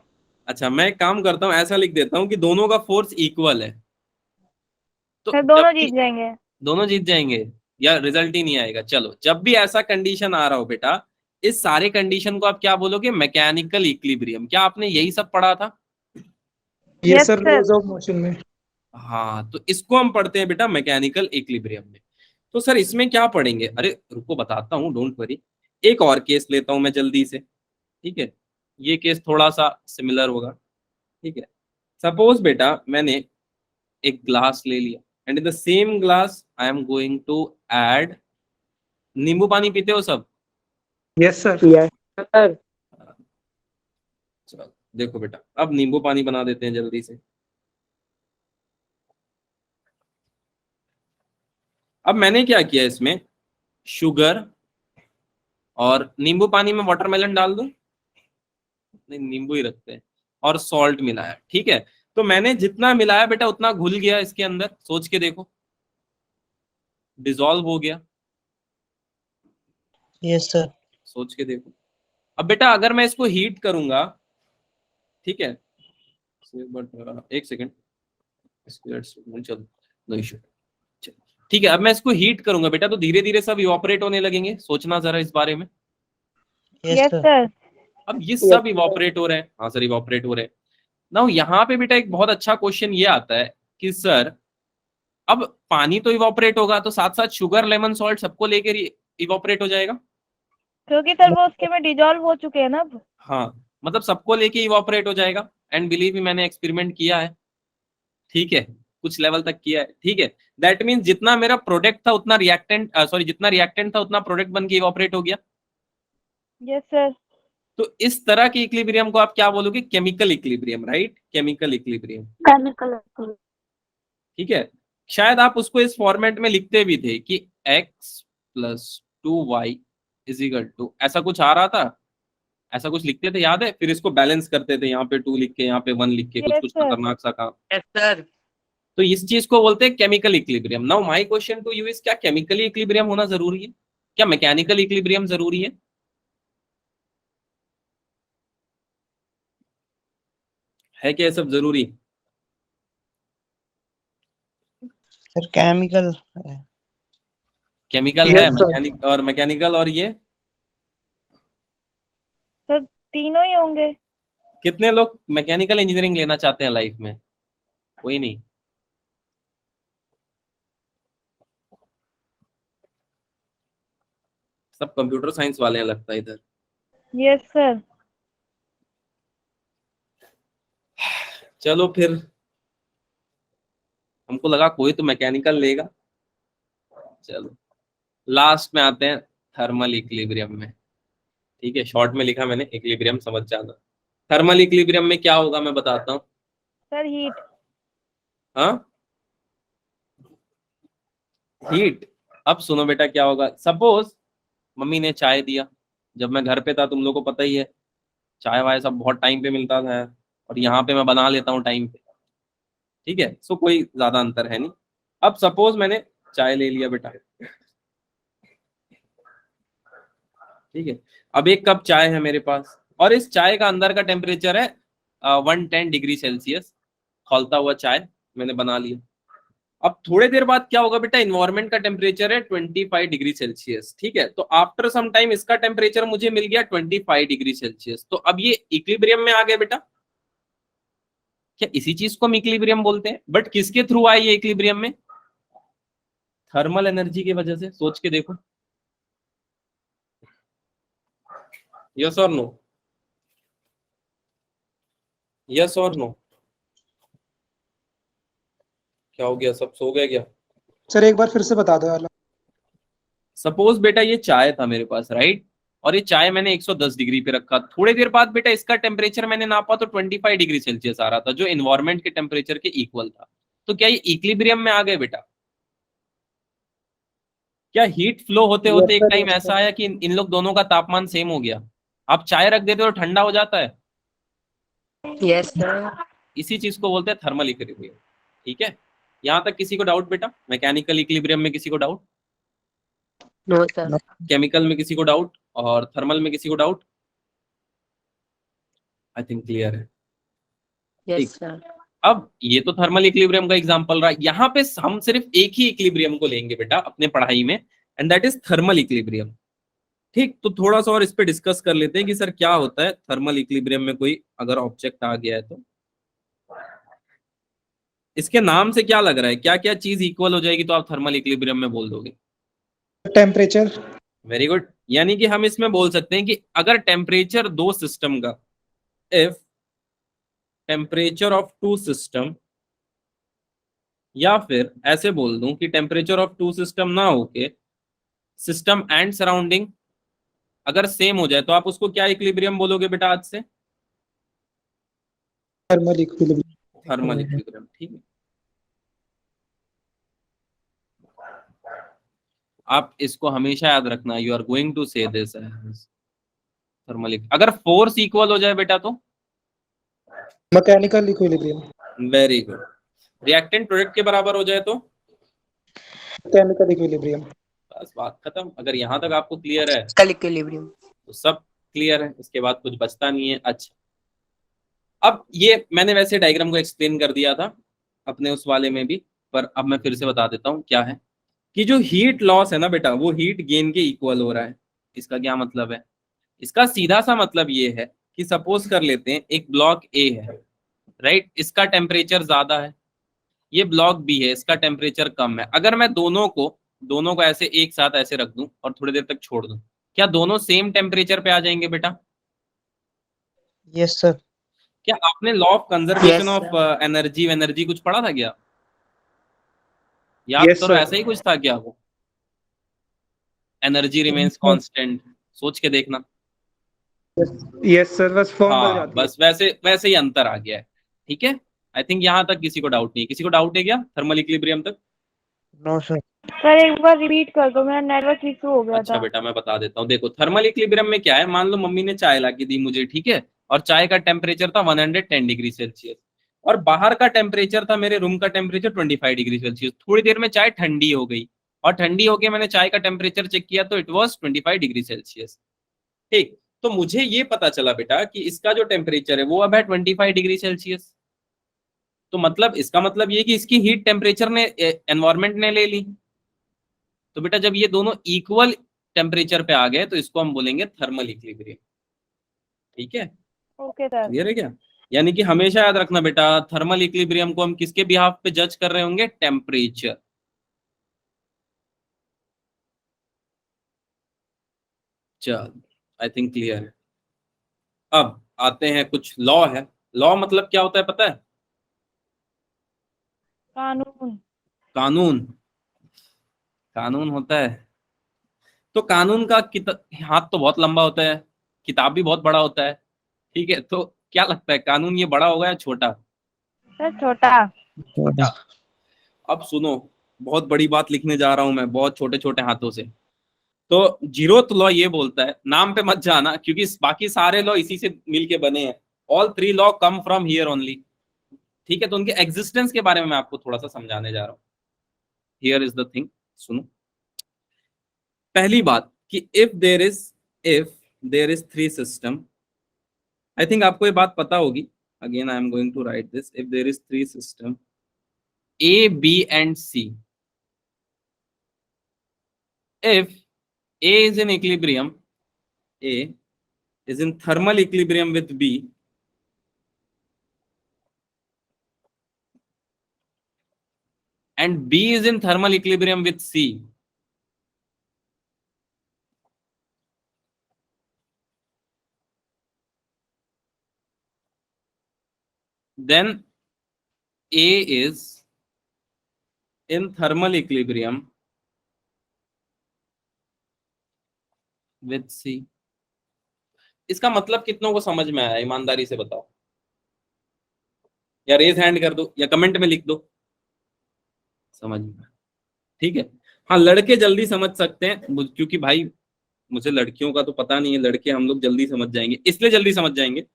अच्छा, मैं एक काम करता हूँ, ऐसा लिख देता हूँ कि दोनों का फोर्स इक्वल है, तो सर जब दोनों भी जीत जाएंगे। दोनों जीत जाएंगे या रिजल्ट ही नहीं आएगा। चलो, जब भी ऐसा कंडीशन आ रहा हो बेटा, इस सारे कंडीशन को आप क्या बोलोगे? Mechanical equilibrium. क्या आपने यही सब पढ़ा था? ये Yes, sir sir. Laws of motion में। हाँ, तो इसको हम पढ़ते हैं बेटा मैकेनिकल इक्विलिब्रियम में। तो सर इसमें क्या पढ़ेंगे? अरे रुको, बताता हूँ, डोंट वरी। एक और केस लेता हूं मैं जल्दी से, ठीक है। ये केस थोड़ा सा सिमिलर होगा, ठीक है। सपोज बेटा मैंने एक ग्लास ले लिया, and in the same glass I am going to add, नींबू पानी पीते हो सब? Yes sir. चलो देखो बेटा, अब नींबू पानी बना देते हैं जल्दी से। अब मैंने क्या किया, इसमें शुगर और नींबू पानी में वाटरमेलन डाल दूं? नहीं, नींबू ही रखते हैं। और सॉल्ट मिलाया, ठीक है। तो मैंने जितना मिलाया बेटा उतना घुल गया इसके अंदर, सोच के देखो, डिसॉल्व हो गया। Yes sir. सोच के देखो। अब बेटा अगर मैं इसको हीट करूंगा, ठीक है, बट एक सेकेंड, चलो नो इशू, ठीक है। अब मैं इसको हीट करूंगा बेटा, तो धीरे धीरे सब इवापोरेट होने लगेंगे। सोचना जरा इस बारे में। Yes yes sir. सर। अब ये सब इवापोरेट हो रहे हैं, हाँ सर इवापोरेट हो रहे हैं। नाउ यहाँ पे बेटा एक बहुत अच्छा क्वेश्चन ये आता है कि सर अब पानी तो इवापोरेट होगा, तो साथ साथ शुगर, लेमन सॉल्ट सबको लेकर इवापोरेट हो जाएगा। क्योंकि सर वो उसके में डिजॉल्व हो चुके हैं ना अब। हाँ, मतलब सबको लेके इवापोरेट हो जाएगा। एंड बिलीव मी, मैंने एक्सपेरिमेंट किया है, ठीक है, कुछ लेवल तक किया है, ठीक है। दैट मीन्स जितना मेरा प्रोडक्ट था उतना रिएक्टेंट, सॉरी जितना रिएक्टेंट था उतना प्रोडक्ट बन के इवापोरेट हो गया। Yes sir. तो इस तरह के इक्विलिब्रियम को आप क्या बोलोगे? Chemical equilibrium, right? Chemical equilibrium, chemical. ठीक है। शायद आप उसको इस फॉर्मेट में लिखते भी थे कि x + 2y = ऐसा कुछ आ रहा था, ऐसा कुछ लिखते थे, याद है? फिर इसको बैलेंस करते थे, यहाँ पे 2 लिख के, यहाँ पे 1 लिख के, कुछ Yes, कुछ sir. खतरनाक सा काम। Yes, sir. तो इस चीज को बोलते हैं chemical equilibrium. Now my question to you is, क्या केमिकली इक्विलिब्रियम होना जरूरी है? क्या मैकेनिकल इक्विलिब्रियम जरूरी है? क्या ये सब जरूरी? सर केमिकल है। केमिकल Yes, है, sir. मैकेनिक और मैकेनिकल, और ये सर तीनों ही होंगे। कितने लोग मैकेनिकल इंजीनियरिंग लेना चाहते हैं लाइफ में? कोई नहीं। सब कंप्यूटर साइंस वाले हैं लगता है इधर। Yes sir. चलो फिर, हमको लगा कोई तो मैकेनिकल लेगा। चलो लास्ट में आते हैं थर्मल इक्विलिब्रियम में, ठीक है। शॉर्ट में लिखा मैंने, इक्विलिब्रियम समझ जाना। थर्मल इक्विलिब्रियम में क्या होगा मैं बताता हूँ। Sir heat. हाँ, हीट। अब सुनो बेटा क्या होगा। सपोज मम्मी ने चाय दिया, जब मैं घर पे था, तुम लोगों को पता ही है, चाय वाय सब बहुत टाइम पे मिलता था, और यहाँ पे मैं बना लेता हूँ टाइम पे, ठीक है। सो कोई ज्यादा अंतर है नहीं। अब सपोज मैंने चाय ले लिया बेटा, ठीक है। अब एक कप चाय है मेरे पास, और इस चाय का अंदर का टेम्परेचर है 110 डिग्री सेल्सियस। खौलता हुआ चाय मैंने बना लिया। अब थोड़े देर बाद क्या होगा बेटा, इन्वायरमेंट का टेम्परेचर है 25 डिग्री सेल्सियस, ठीक है। तो आफ्टर सम टाइम इसका टेम्परेचर मुझे मिल गया 25 डिग्री सेल्सियस। तो अब ये इक्विलिब्रियम में आ गया बेटा। क्या इसी चीज को हम इक्विलिब्रियम बोलते हैं? बट किसके थ्रू आई ये इक्विलिब्रियम में? थर्मल एनर्जी की वजह से। सोच के देखो, यस और नो, यस और नो। क्या हो गया, सब सो गए क्या? सर एक बार फिर से बता दो वाला। सपोज बेटा ये चाय था मेरे पास, राइट, और ये चाय मैंने 110 डिग्री पे रखा। थोड़ी देर बाद बेटा इसका टेम्परेचर मैंने नापा तो 25 डिग्री सेल्सियस आ रहा था, जो एनवायरमेंट के टेम्परेचर के इक्वल था। तो क्या ये इक्विलिब्रियम में आ गए बेटा? क्या हीट फ्लो होते Yes, होते एक sir, टाइम yes, ऐसा sir. आया कि इन लोग दोनों का तापमान सेम हो गया? आप चाय रख देते हो तो ठंडा हो जाता है। Yes sir. इसी चीज को बोलते हैं थर्मल इक्विलिब्रियम, ठीक है। यहां तक किसी को डाउट बेटा? मैकेनिकल इक्विलिब्रियम में किसी को डाउट? No sir. केमिकल में किसी को डाउट? और थर्मल में किसी को डाउट? आई थिंक क्लियर है। Yes sir. अब ये तो थर्मल इक्विलिब्रियम का एग्जांपल रहा। यहाँ पे हम सिर्फ एक ही इक्विलिब्रियम को लेंगे बेटा अपने पढ़ाई में, and that is thermal equilibrium, ठीक। तो थोड़ा सा और इस पे डिस्कस कर लेते हैं कि सर क्या होता है थर्मल इक्विलिब्रियम में। कोई अगर ऑब्जेक्ट आ गया है तो इसके नाम से क्या लग रहा है, क्या क्या चीज इक्वल हो जाएगी तो आप थर्मल इक्विलिब्रियम में बोल दोगे? टेम्परेचर। Very good. यानी कि हम इसमें बोल सकते हैं कि अगर टेम्परेचर दो सिस्टम का, if temperature of two system, या फिर ऐसे बोल दूं कि टेम्परेचर ऑफ टू सिस्टम ना होके सिस्टम एंड सराउंडिंग अगर सेम हो जाए, तो आप उसको क्या इक्विलिब्रियम बोलोगे बेटा आज से? Thermal equilibrium. थर्मल इक्विलिब्रियम, ठीक है। आप इसको हमेशा याद रखना, यू आर गोइंग टू से दिस थर्मल। अगर फोर्स इक्वल हो जाए बेटा तो mechanical equilibrium. Very good. Reactant product के बराबर हो जाए तो केमिकल इक्विलिब्रियम। बस बात खत्म। अगर यहाँ तक आपको क्लियर है केमिकल इक्विलिब्रियम। तो सब क्लियर है, इसके बाद कुछ बचता नहीं है। अच्छा, अब ये मैंने वैसे डायग्राम को एक्सप्लेन कर दिया था अपने उस वाले में भी, पर अब मैं फिर से बता देता हूँ क्या है कि जो हीट लॉस है ना बेटा, वो हीट गेन के इक्वल हो रहा है। इसका क्या मतलब है? इसका सीधा सा मतलब ये है कि सपोज कर लेते हैं एक ब्लॉक ए है, राइट, इसका टेम्परेचर ज्यादा है, ये ब्लॉक बी है, इसका टेम्परेचर कम है। अगर मैं दोनों को ऐसे एक साथ ऐसे रख दूं और थोड़ी देर तक छोड़ दूं, क्या दोनों सेम टेम्परेचर पे आ जाएंगे बेटा? Yes, sir. क्या आपने law of conservation Yes, of energy कुछ पढ़ा था क्या? याद Yes, करो, sir. ऐसा ही कुछ था क्या? वो एनर्जी रिमेन्स कांस्टेंट, सोच के देखना। यस सर, बस फॉर्म बदल हाँ, जाती है। बस वैसे वैसे ही अंतर आ गया है। ठीक है, आई थिंक यहाँ तक किसी को डाउट नहीं है। किसी को डाउट है क्या थर्मल इक्विलिब्रियम तक? No, sir. सर एक बार रिपीट कर दो, मेरा नेटवर्क इशू हो गया अच्छा था। बेटा, मैं बता देता हूँ। देखो, थर्मल इक्विलिब्रियम में क्या है, मान लो मम्मी ने चाय ला के दी मुझे, ठीक है, और चाय का टेम्परेचर था 110 डिग्री सेल्सियस, और बाहर का टेम्परेचर था, मेरे रूम का टेम्परेचर 25 डिग्री सेल्सियस। थोड़ी देर में चाय ठंडी हो गई, और ठंडी होके मैंने चाय का टेम्परेचर चेक किया तो इट वॉज 25 डिग्री सेल्सियस। ठीक, तो मुझे ये पता चला बेटा कि इसका जो टेम्परेचर है वो अब है 25 डिग्री सेल्सियस। तो मतलब इसका मतलब ये कि इसकी हीट टेम्परेचर ने एनवायरमेंट ने ले ली। तो बेटा जब ये दोनों इक्वल टेम्परेचर पे आ गए तो इसको हम बोलेंगे थर्मल इक्विलिब्रियम। ठीक है, ओके सर। क्लियर है क्या? यानी कि हमेशा याद रखना बेटा, थर्मल इक्विलिब्रियम को हम किसके बिहाफ पे जज कर रहे होंगे? टेम्परेचर। चल, आई थिंक क्लियर है। अब आते हैं, कुछ लॉ है। लॉ मतलब क्या होता है पता है? कानून। कानून। कानून होता है, तो कानून का हाथ तो बहुत लंबा होता है, किताब भी बहुत बड़ा होता है। ठीक है, तो क्या लगता है, कानून ये बड़ा होगा या छोटा? सर छोटा। छोटा। अब सुनो, बहुत बड़ी बात लिखने जा रहा हूं मैं, बहुत छोटे छोटे हाथों से। तो जीरोथ लॉ ये बोलता है, नाम पे मत जाना क्योंकि बाकी सारे लॉ इसी से मिलके बने हैं। All three law come from here only. ठीक है, तो उनके एग्जिस्टेंस के बारे में मैं आपको थोड़ा सा समझाने जा रहा हूँ। हियर इज द थिंग, सुनो। पहली बात कि if there is three system, I think आपको ये बात पता होगी। Again I am going to write this, if there is three system A B and C, if A is in equilibrium, A is in thermal equilibrium with B, and B is in thermal equilibrium with C, then A is in thermal equilibrium with C। इसका मतलब कितनों को समझ में आया, ईमानदारी से बताओ, या रेज हैंड कर दो या कमेंट में लिख दो। समझ में? ठीक है, हाँ, लड़के जल्दी समझ सकते हैं क्योंकि भाई मुझे लड़कियों का तो पता नहीं है, लड़के हम लोग जल्दी समझ जाएंगे, इसलिए जल्दी समझ जाएंगे।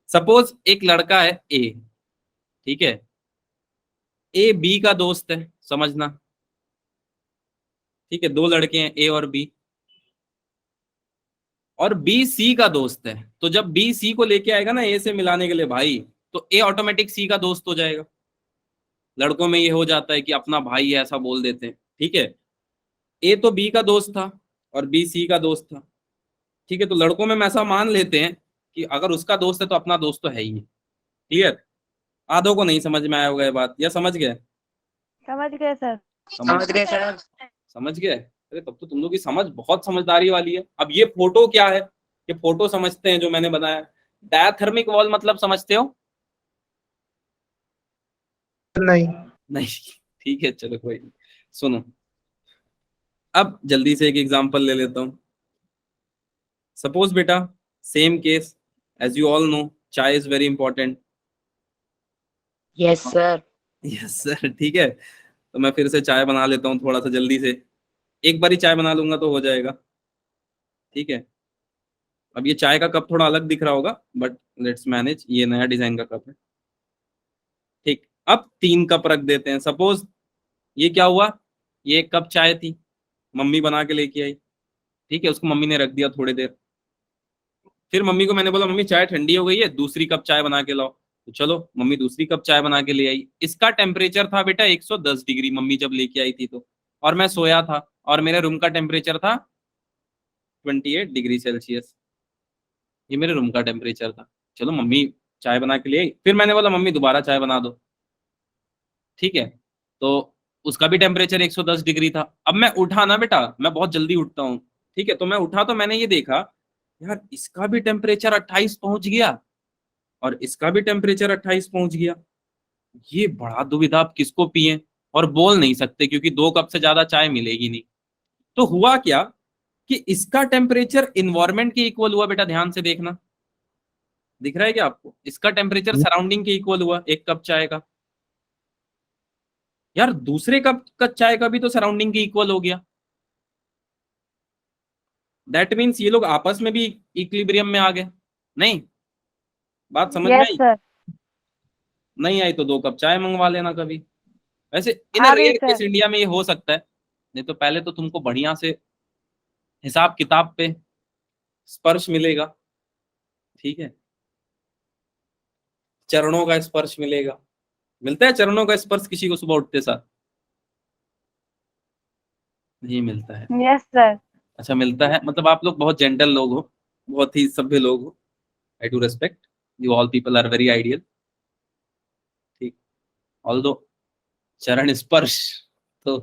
सपोज एक लड़का है ए, ठीक है, ए बी का दोस्त है, समझना। ठीक है, दो लड़के हैं ए और बी, और बी सी का दोस्त है। तो जब बी सी को लेके आएगा ना ए से मिलाने के लिए भाई, तो ए ऑटोमेटिक सी का दोस्त हो जाएगा। लड़कों में ये हो जाता है कि अपना भाई है ऐसा बोल देते हैं। ठीक है, ए तो बी का दोस्त था और बी सी का दोस्त था। ठीक है, तो लड़कों में हम ऐसा मान लेते हैं कि अगर उसका दोस्त है तो अपना दोस्त तो है ही। क्लियर? आधों को नहीं समझ में आया होगा ये बात, या समझ गए? समझ गए सर। समझ गए सर। समझ गए? अरे तब तो तुम लोग की समझ बहुत समझदारी वाली है। अब ये फोटो क्या है? ये फोटो समझते हैं जो मैंने बनाया। डायथर्मिक वॉल मतलब समझते हो? नहीं। नहीं। ठीक है, चलो कोई नहीं। सुनो, अब जल्दी से एक एग्जांपल ले लेता हूं। सपोज बेटा, same case, as you all know, chai is very important. Yes sir. Yes sir, ठीक है, तो मैं फिर से चाय बना लेता हूँ थोड़ा सा जल्दी से। एक बार ही चाय बना लूंगा तो हो जाएगा। ठीक है, अब ये चाय का कप थोड़ा अलग दिख रहा होगा, बट लेट्स मैनेज, ये नया डिजाइन का कप है। ठीक, अब 3 कप रख देते हैं। सपोज ये क्या हुआ, ये एक कप चाय थी, मम्मी बना के लेके आई। ठीक है, उसको मम्मी ने रख दिया थोड़ी देर। फिर मम्मी को मैंने बोला मम्मी चाय ठंडी हो गई है, दूसरी कप चाय बना के लाओ। तो चलो मम्मी दूसरी कप चाय बना के ले आई। इसका टेम्परेचर था बेटा 110 डिग्री, मम्मी जब लेके आई थी तो, और मैं सोया था, और मेरे रूम का टेम्परेचर था 28 डिग्री सेल्सियस। ये मेरे रूम का टेम्परेचर था। चलो मम्मी चाय बना के ले आई, फिर मैंने बोला मम्मी दोबारा चाय बना दो, ठीक है, तो उसका भी टेम्परेचर 110 डिग्री था। अब मैं उठा ना बेटा, मैं बहुत जल्दी उठता हूँ, ठीक है, तो मैं उठा तो मैंने ये देखा यार इसका भी टेम्परेचर 28 पहुंच गया और इसका भी टेम्परेचर 28 पहुंच गया। ये बड़ा दुविधा, आप किसको पिए, और बोल नहीं सकते क्योंकि 2 कप से ज्यादा चाय मिलेगी नहीं। तो हुआ क्या कि इसका टेम्परेचर इन्वायरमेंट के इक्वल हुआ बेटा, ध्यान से देखना, दिख रहा है क्या आपको, इसका टेम्परेचर सराउंडिंग के इक्वल हुआ 1 कप चाय का। यार दूसरे कप का चाय का भी तो सराउंडिंग के इक्वल हो गया। दैट मीन्स ये लोग आपस में भी इक्विलिब्रियम में आ गए। नहीं, बात समझ में यस आई? सर, नहीं आई तो 2 कप चाय मंगवा लेना कभी। वैसे इन आ रही रेयर केस सर। इंडिया में ये हो सकता है, नहीं तो पहले तो तुमको बढ़िया से हिसाब किताब पे स्पर्श मिलेगा, ठीक है, चरणों का स्पर्श मिलेगा। मिलता है चरणों का स्पर्श किसी को सुबह उठते साथ? नहीं मिलता है। Yes sir. अच्छा मिलता है, मतलब आप लोग बहुत जेंटल लोग हो, बहुत ही सभ्य लोग हो। I do respect you all, people are very ideal, ठीक, ऑल्दो चरण स्पर्श तो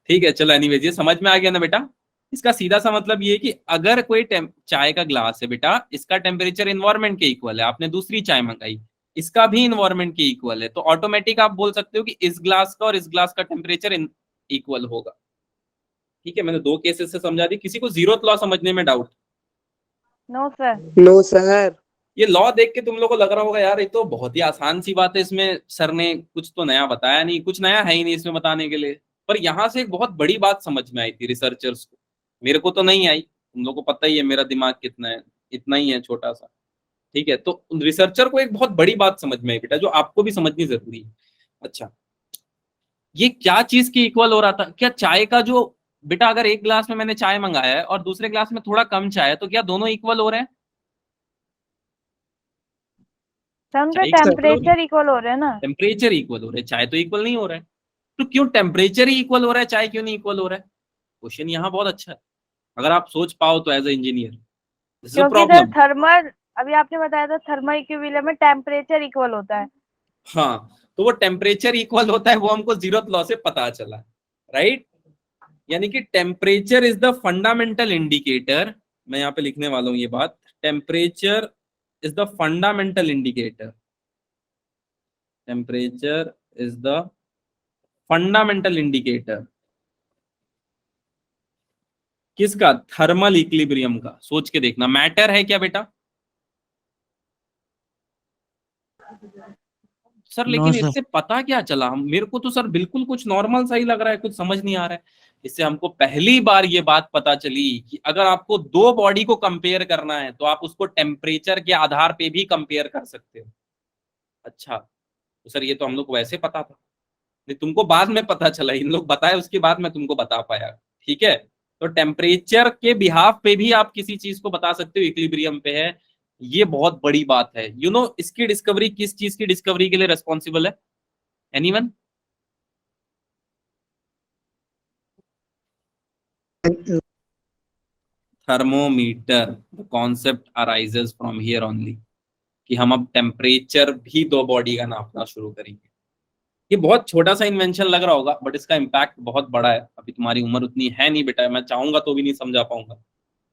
ठीक है। चलो एनीवेज ये समझ में आ गया ना बेटा। इसका सीधा सा मतलब ये है कि अगर कोई चाय का ग्लास है बेटा, इसका टेम्परेचर इन्वायरमेंट के इक्वल है, आपने दूसरी चाय मंगाई, इसका भी इन्वायरमेंट के इक्वल है, तो ऑटोमेटिक आप बोल सकते हो कि इस ग्लास का और इस ग्लास का टेम्परेचर इक्वल होगा। ठीक है, मैंने 2 केसेस से समझा दी। किसी को जीरोथ लॉ समझने में doubt? No sir. No sir. ये लॉ देख के तुम लोग को लग रहा होगा यार ये तो बहुत ही आसान सी बात है, इसमें सर ने कुछ तो नया बताया नहीं, कुछ नया है ही नहीं इसमें बताने के लिए। पर यहाँ से एक बहुत बड़ी बात समझ में आई थी रिसर्चर्स को, मेरे को तो नहीं आई, तुम लोग को पता ही है मेरा दिमाग कितना है, इतना ही है छोटा सा, ठीक है। तो रिसर्चर को एक बहुत बड़ी बात समझ में आई बेटा, जो आपको भी समझनी जरूरी है। अच्छा, ये क्या चीज की इक्वल हो रहा था? क्या चाय का जो बेटा, अगर एक ग्लास में मैंने चाय मंगाया है और दूसरे ग्लास में थोड़ा कम चाय है, तो क्या दोनों इक्वल हो रहे हैं? सर उनका चाय की इक्वल हो रही है, टेम्परेचर इक्वल हो रहे हैं ना। टेम्परेचर इक्वल हो रहे हैं, चाय तो इक्वल नहीं हो रहा है। तो क्यों टेम्परेचर ही इक्वल हो रहा है, चाय क्यों नहीं इक्वल हो रहा है? क्वेश्चन यहाँ बहुत अच्छा है, अगर आप सोच पाओ तो as a engineer this is a क्योंकि सर प्रॉब्लम। थर्मल, अभी आपने बताया था थर्मल इक्विलिब्रियम में टेम्परेचर इक्वल होता है। हाँ, तो वो टेम्परेचर इक्वल होता है, वो हमको जीरोथ लॉ से पता चला, राइट। यानी कि temperature is the fundamental indicator, मैं यहाँ पे लिखने वाला हूँ ये बात, temperature is the fundamental indicator, temperature is the fundamental indicator किसका? थर्मल इक्विलिब्रियम का। सोच के देखना, मैटर है क्या बेटा? सर नो लेकिन सर। इससे पता क्या चला, हम मेरे को तो सर बिल्कुल कुछ नॉर्मल सा ही लग रहा है, कुछ समझ नहीं आ रहा है। इससे हमको पहली बार ये बात पता चली कि अगर आपको 2 बॉडी को कंपेयर करना है तो आप उसको टेम्परेचर के आधार पे भी कंपेयर कर सकते हो। अच्छा, तो सर ये तो हम लोग को वैसे पता था, नहीं तुमको बाद में पता चला, इन लोग बताए उसके बाद मैं तुमको बता पाया, ठीक है। तो टेम्परेचर के बिहाफ पे भी आप किसी चीज को बता सकते हो इक्विलिब्रियम पे है, ये बहुत बड़ी बात है। यू नो इसकी डिस्कवरी किस चीज की डिस्कवरी के लिए रेस्पॉन्सिबल है? Anyone? Thermometer. The concept arises from here only, कि हम अब टेम्परेचर भी 2 बॉडी का नापना शुरू करेंगे। ये बहुत छोटा सा इन्वेंशन लग रहा होगा, बट इसका इम्पैक्ट बहुत बड़ा है। अभी तुम्हारी उम्र उतनी है नहीं बेटा, मैं चाहूंगा तो भी नहीं समझा पाऊंगा,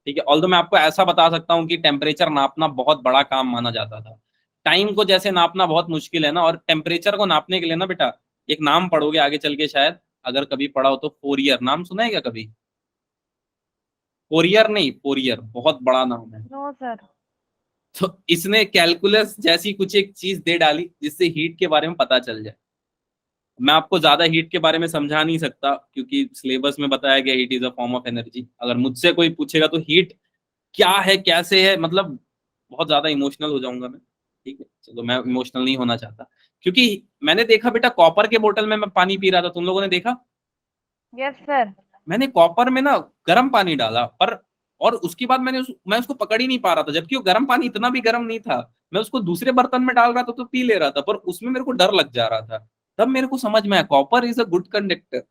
ठीक है। ऑल्दो मैं आपको ऐसा बता सकता हूँ कि टेम्परेचर नापना बहुत बड़ा काम माना जाता था। टाइम को जैसे नापना बहुत मुश्किल है ना, और टेम्परेचर को नापने के लिए ना बेटा, एक नाम पढ़ोगे आगे चल के शायद, अगर कभी पढ़ा हो तो, फोरियर। नाम सुना है क्या कभी? फोरियर नहीं, फोरियर बहुत बड़ा नाम है। No sir. तो इसने कैलकुलस जैसी कुछ एक चीज दे डाली जिससे हीट के बारे में पता चल जाए। मैं आपको ज्यादा हीट के बारे में समझा नहीं सकता क्योंकि सिलेबस में बताया गया heat is a form of energy. अगर मुझसे कोई पूछेगा तो हीट क्या है, कैसे है, मतलब बहुत ज्यादा इमोशनल हो जाऊंगा मैं, ठीक है। चलो मैं इमोशनल नहीं होना चाहता, क्योंकि मैंने देखा बेटा कॉपर के बोतल में मैं पानी पी रहा था, तुम लोगों ने देखा? Yes sir. मैंने कॉपर में ना गर्म पानी डाला, पर और उसके बाद मैं उसको पकड़ ही नहीं पा रहा था, जबकि वो गर्म पानी इतना भी गर्म नहीं था। मैं उसको दूसरे बर्तन में डाल रहा था तो पी ले रहा था, पर उसमें मेरे को डर लग जा रहा था। तब मेरे को समझ में आया copper is a good conductor.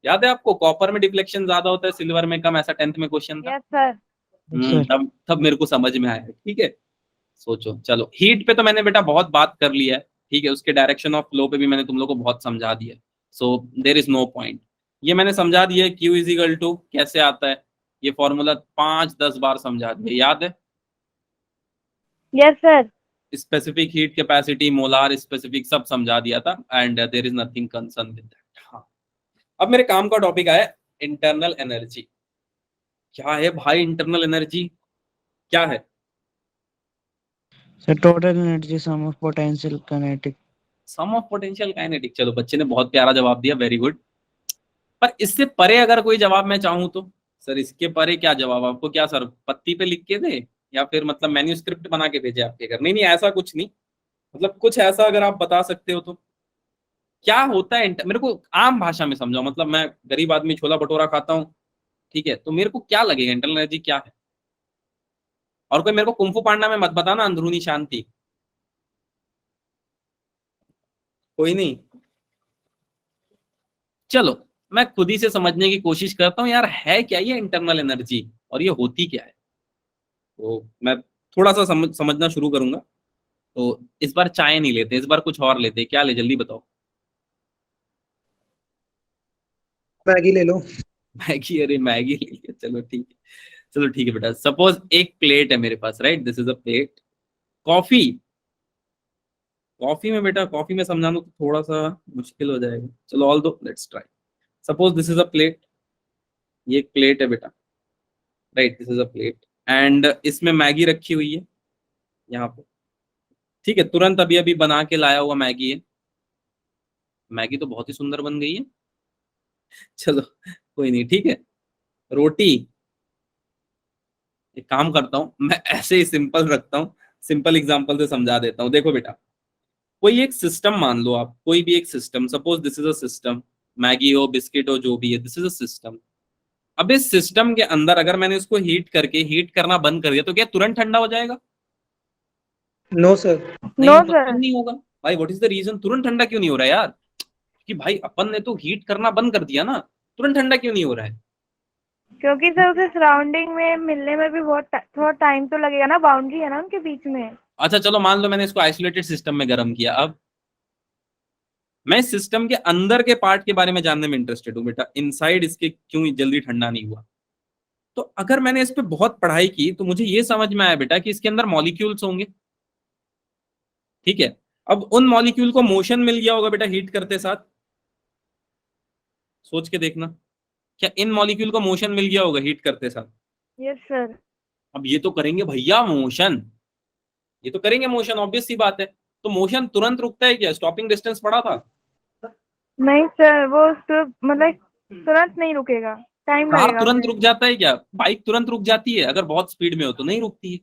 याद है आपको, कॉपर में डिफ्लेक्शन ज्यादा होता है, सिल्वर में कम, ऐसा 10th में क्वेश्चन था। Yes sir. सर। तब तब मेरे को समझ में आया, ठीक है। सोचो। चलो हीट पे तो मैंने बेटा बहुत बात कर लिया है, ठीक है, उसके डायरेक्शन ऑफ फ्लो पे भी मैंने तुम लोग को बहुत समझा दिया, सो देर इज नो पॉइंट। ये मैंने समझा दिया Q इज इक्वल टू कैसे आता है, ये फॉर्मूला 5-10 बार समझा दिया, याद है? Yes sir. Specific heat capacity, molar specific, सब समझा दिया था, and there is nothing concern with that. हाँ, अब मेरे काम का टॉपिक आया इंटरनल एनर्जी। क्या है भाई इंटरनल एनर्जी, क्या है? Sir total energy sum of potential kinetic. Sum of potential kinetic. चलो बच्चे ने बहुत प्यारा जवाब दिया, वेरी गुड। पर इससे परे अगर कोई जवाब मैं चाहूं तो सर, इसके परे क्या जवाब आपको, क्या सर पत्ती पे लिख के दे या फिर मतलब मैन्यूस्क्रिप्ट बना के भेजे आपके घर? नहीं नहीं, ऐसा कुछ नहीं, मतलब कुछ ऐसा अगर आप बता सकते हो तो। क्या होता है मेरे को आम भाषा में समझाओ, मतलब मैं गरीब आदमी छोला भटूरा खाता हूँ, ठीक है, तो मेरे को क्या लगेगा इंटरनल एनर्जी क्या है? और कोई मेरे को कुंफू पांडा में मत बताना अंदरूनी शांति, कोई नहीं। चलो मैं खुद ही से समझने की कोशिश करता हूँ यार, है क्या ये इंटरनल एनर्जी और ये होती क्या है। तो मैं थोड़ा सा समझना शुरू करूंगा। तो इस बार चाय नहीं लेते, इस बार कुछ और लेते, क्या ले जल्दी बताओ। मैगी ले लो। मैगी? अरे मैगी ले लिया, चलो ठीक है। चलो ठीक है बेटा, सपोज एक प्लेट है मेरे पास, right, this is a plate. Coffee, coffee में बेटा, कॉफी में समझाना तो थोड़ा सा मुश्किल हो जाएगा, चलो ऑल दो let's try. Suppose this is a plate, ये एक प्लेट है बेटा, right, this is a plate, and इसमें मैगी रखी हुई है यहाँ पे, ठीक है, तुरंत अभी अभी बना के लाया हुआ मैगी है। मैगी तो बहुत ही सुंदर बन गई है, चलो कोई नहीं, ठीक है। रोटी, एक काम करता हूँ मैं, ऐसे ही सिंपल रखता हूँ, सिंपल एग्जांपल से समझा देता हूँ। देखो बेटा, कोई एक सिस्टम मान लो आप, कोई भी एक system, suppose this is a system, Maggi हो, बिस्किट हो, जो भी है, दिस इज अ सिस्टम। अब इस सिस्टम के अंदर अगर मैंने इसको हीट करके, हीट करना बंद कर दिया, तो क्या तुरंत ठंडा हो जाएगा? No sir. नहीं नो होगा, क्यों सर। नहीं होगा भाई? व्हाट इज द रीजन, तुरंत ठंडा क्यों नहीं हो रहा है यार? कि भाई अपन ने तो हीट करना बंद कर दिया ना, तुरंत ठंडा क्यों नहीं हो रहा है? क्योंकि सर उसे सराउंडिंग में मिलने में भी थोड़ा टाइम तो लगेगा ना, बाउंड्री है ना उनके बीच में। अच्छा चलो मान लो मैंने इसको आइसोलेटेड सिस्टम में गर्म किया, अब मैं इस सिस्टम के अंदर के पार्ट के बारे में जानने में इंटरेस्टेड हूँ बेटा, इनसाइड इसके क्यों जल्दी ठंडा नहीं हुआ। तो अगर मैंने इस पे बहुत पढ़ाई की तो मुझे ये समझ में आया बेटा कि इसके अंदर मॉलिक्यूल्स होंगे, ठीक है। अब उन मॉलिक्यूल को मोशन मिल गया होगा बेटा हीट करते साथ, सोच के देखना, क्या इन मॉलिक्यूल को मोशन मिल गया होगा हीट करते साथ? Yes sir. अब ये तो करेंगे भैया मोशन, ये तो करेंगे मोशन, ऑब्वियस सी बात है। तो मोशन तुरंत रुकता है क्या? स्टॉपिंग डिस्टेंस पड़ा था? नहीं सर, वो मतलब तुरंत नहीं रुकेगा, टाइम कार लगेगा तुरंत उसे। रुक जाता है क्या? बाइक तुरंत रुक जाती है अगर बहुत स्पीड में हो तो नहीं रुकती है,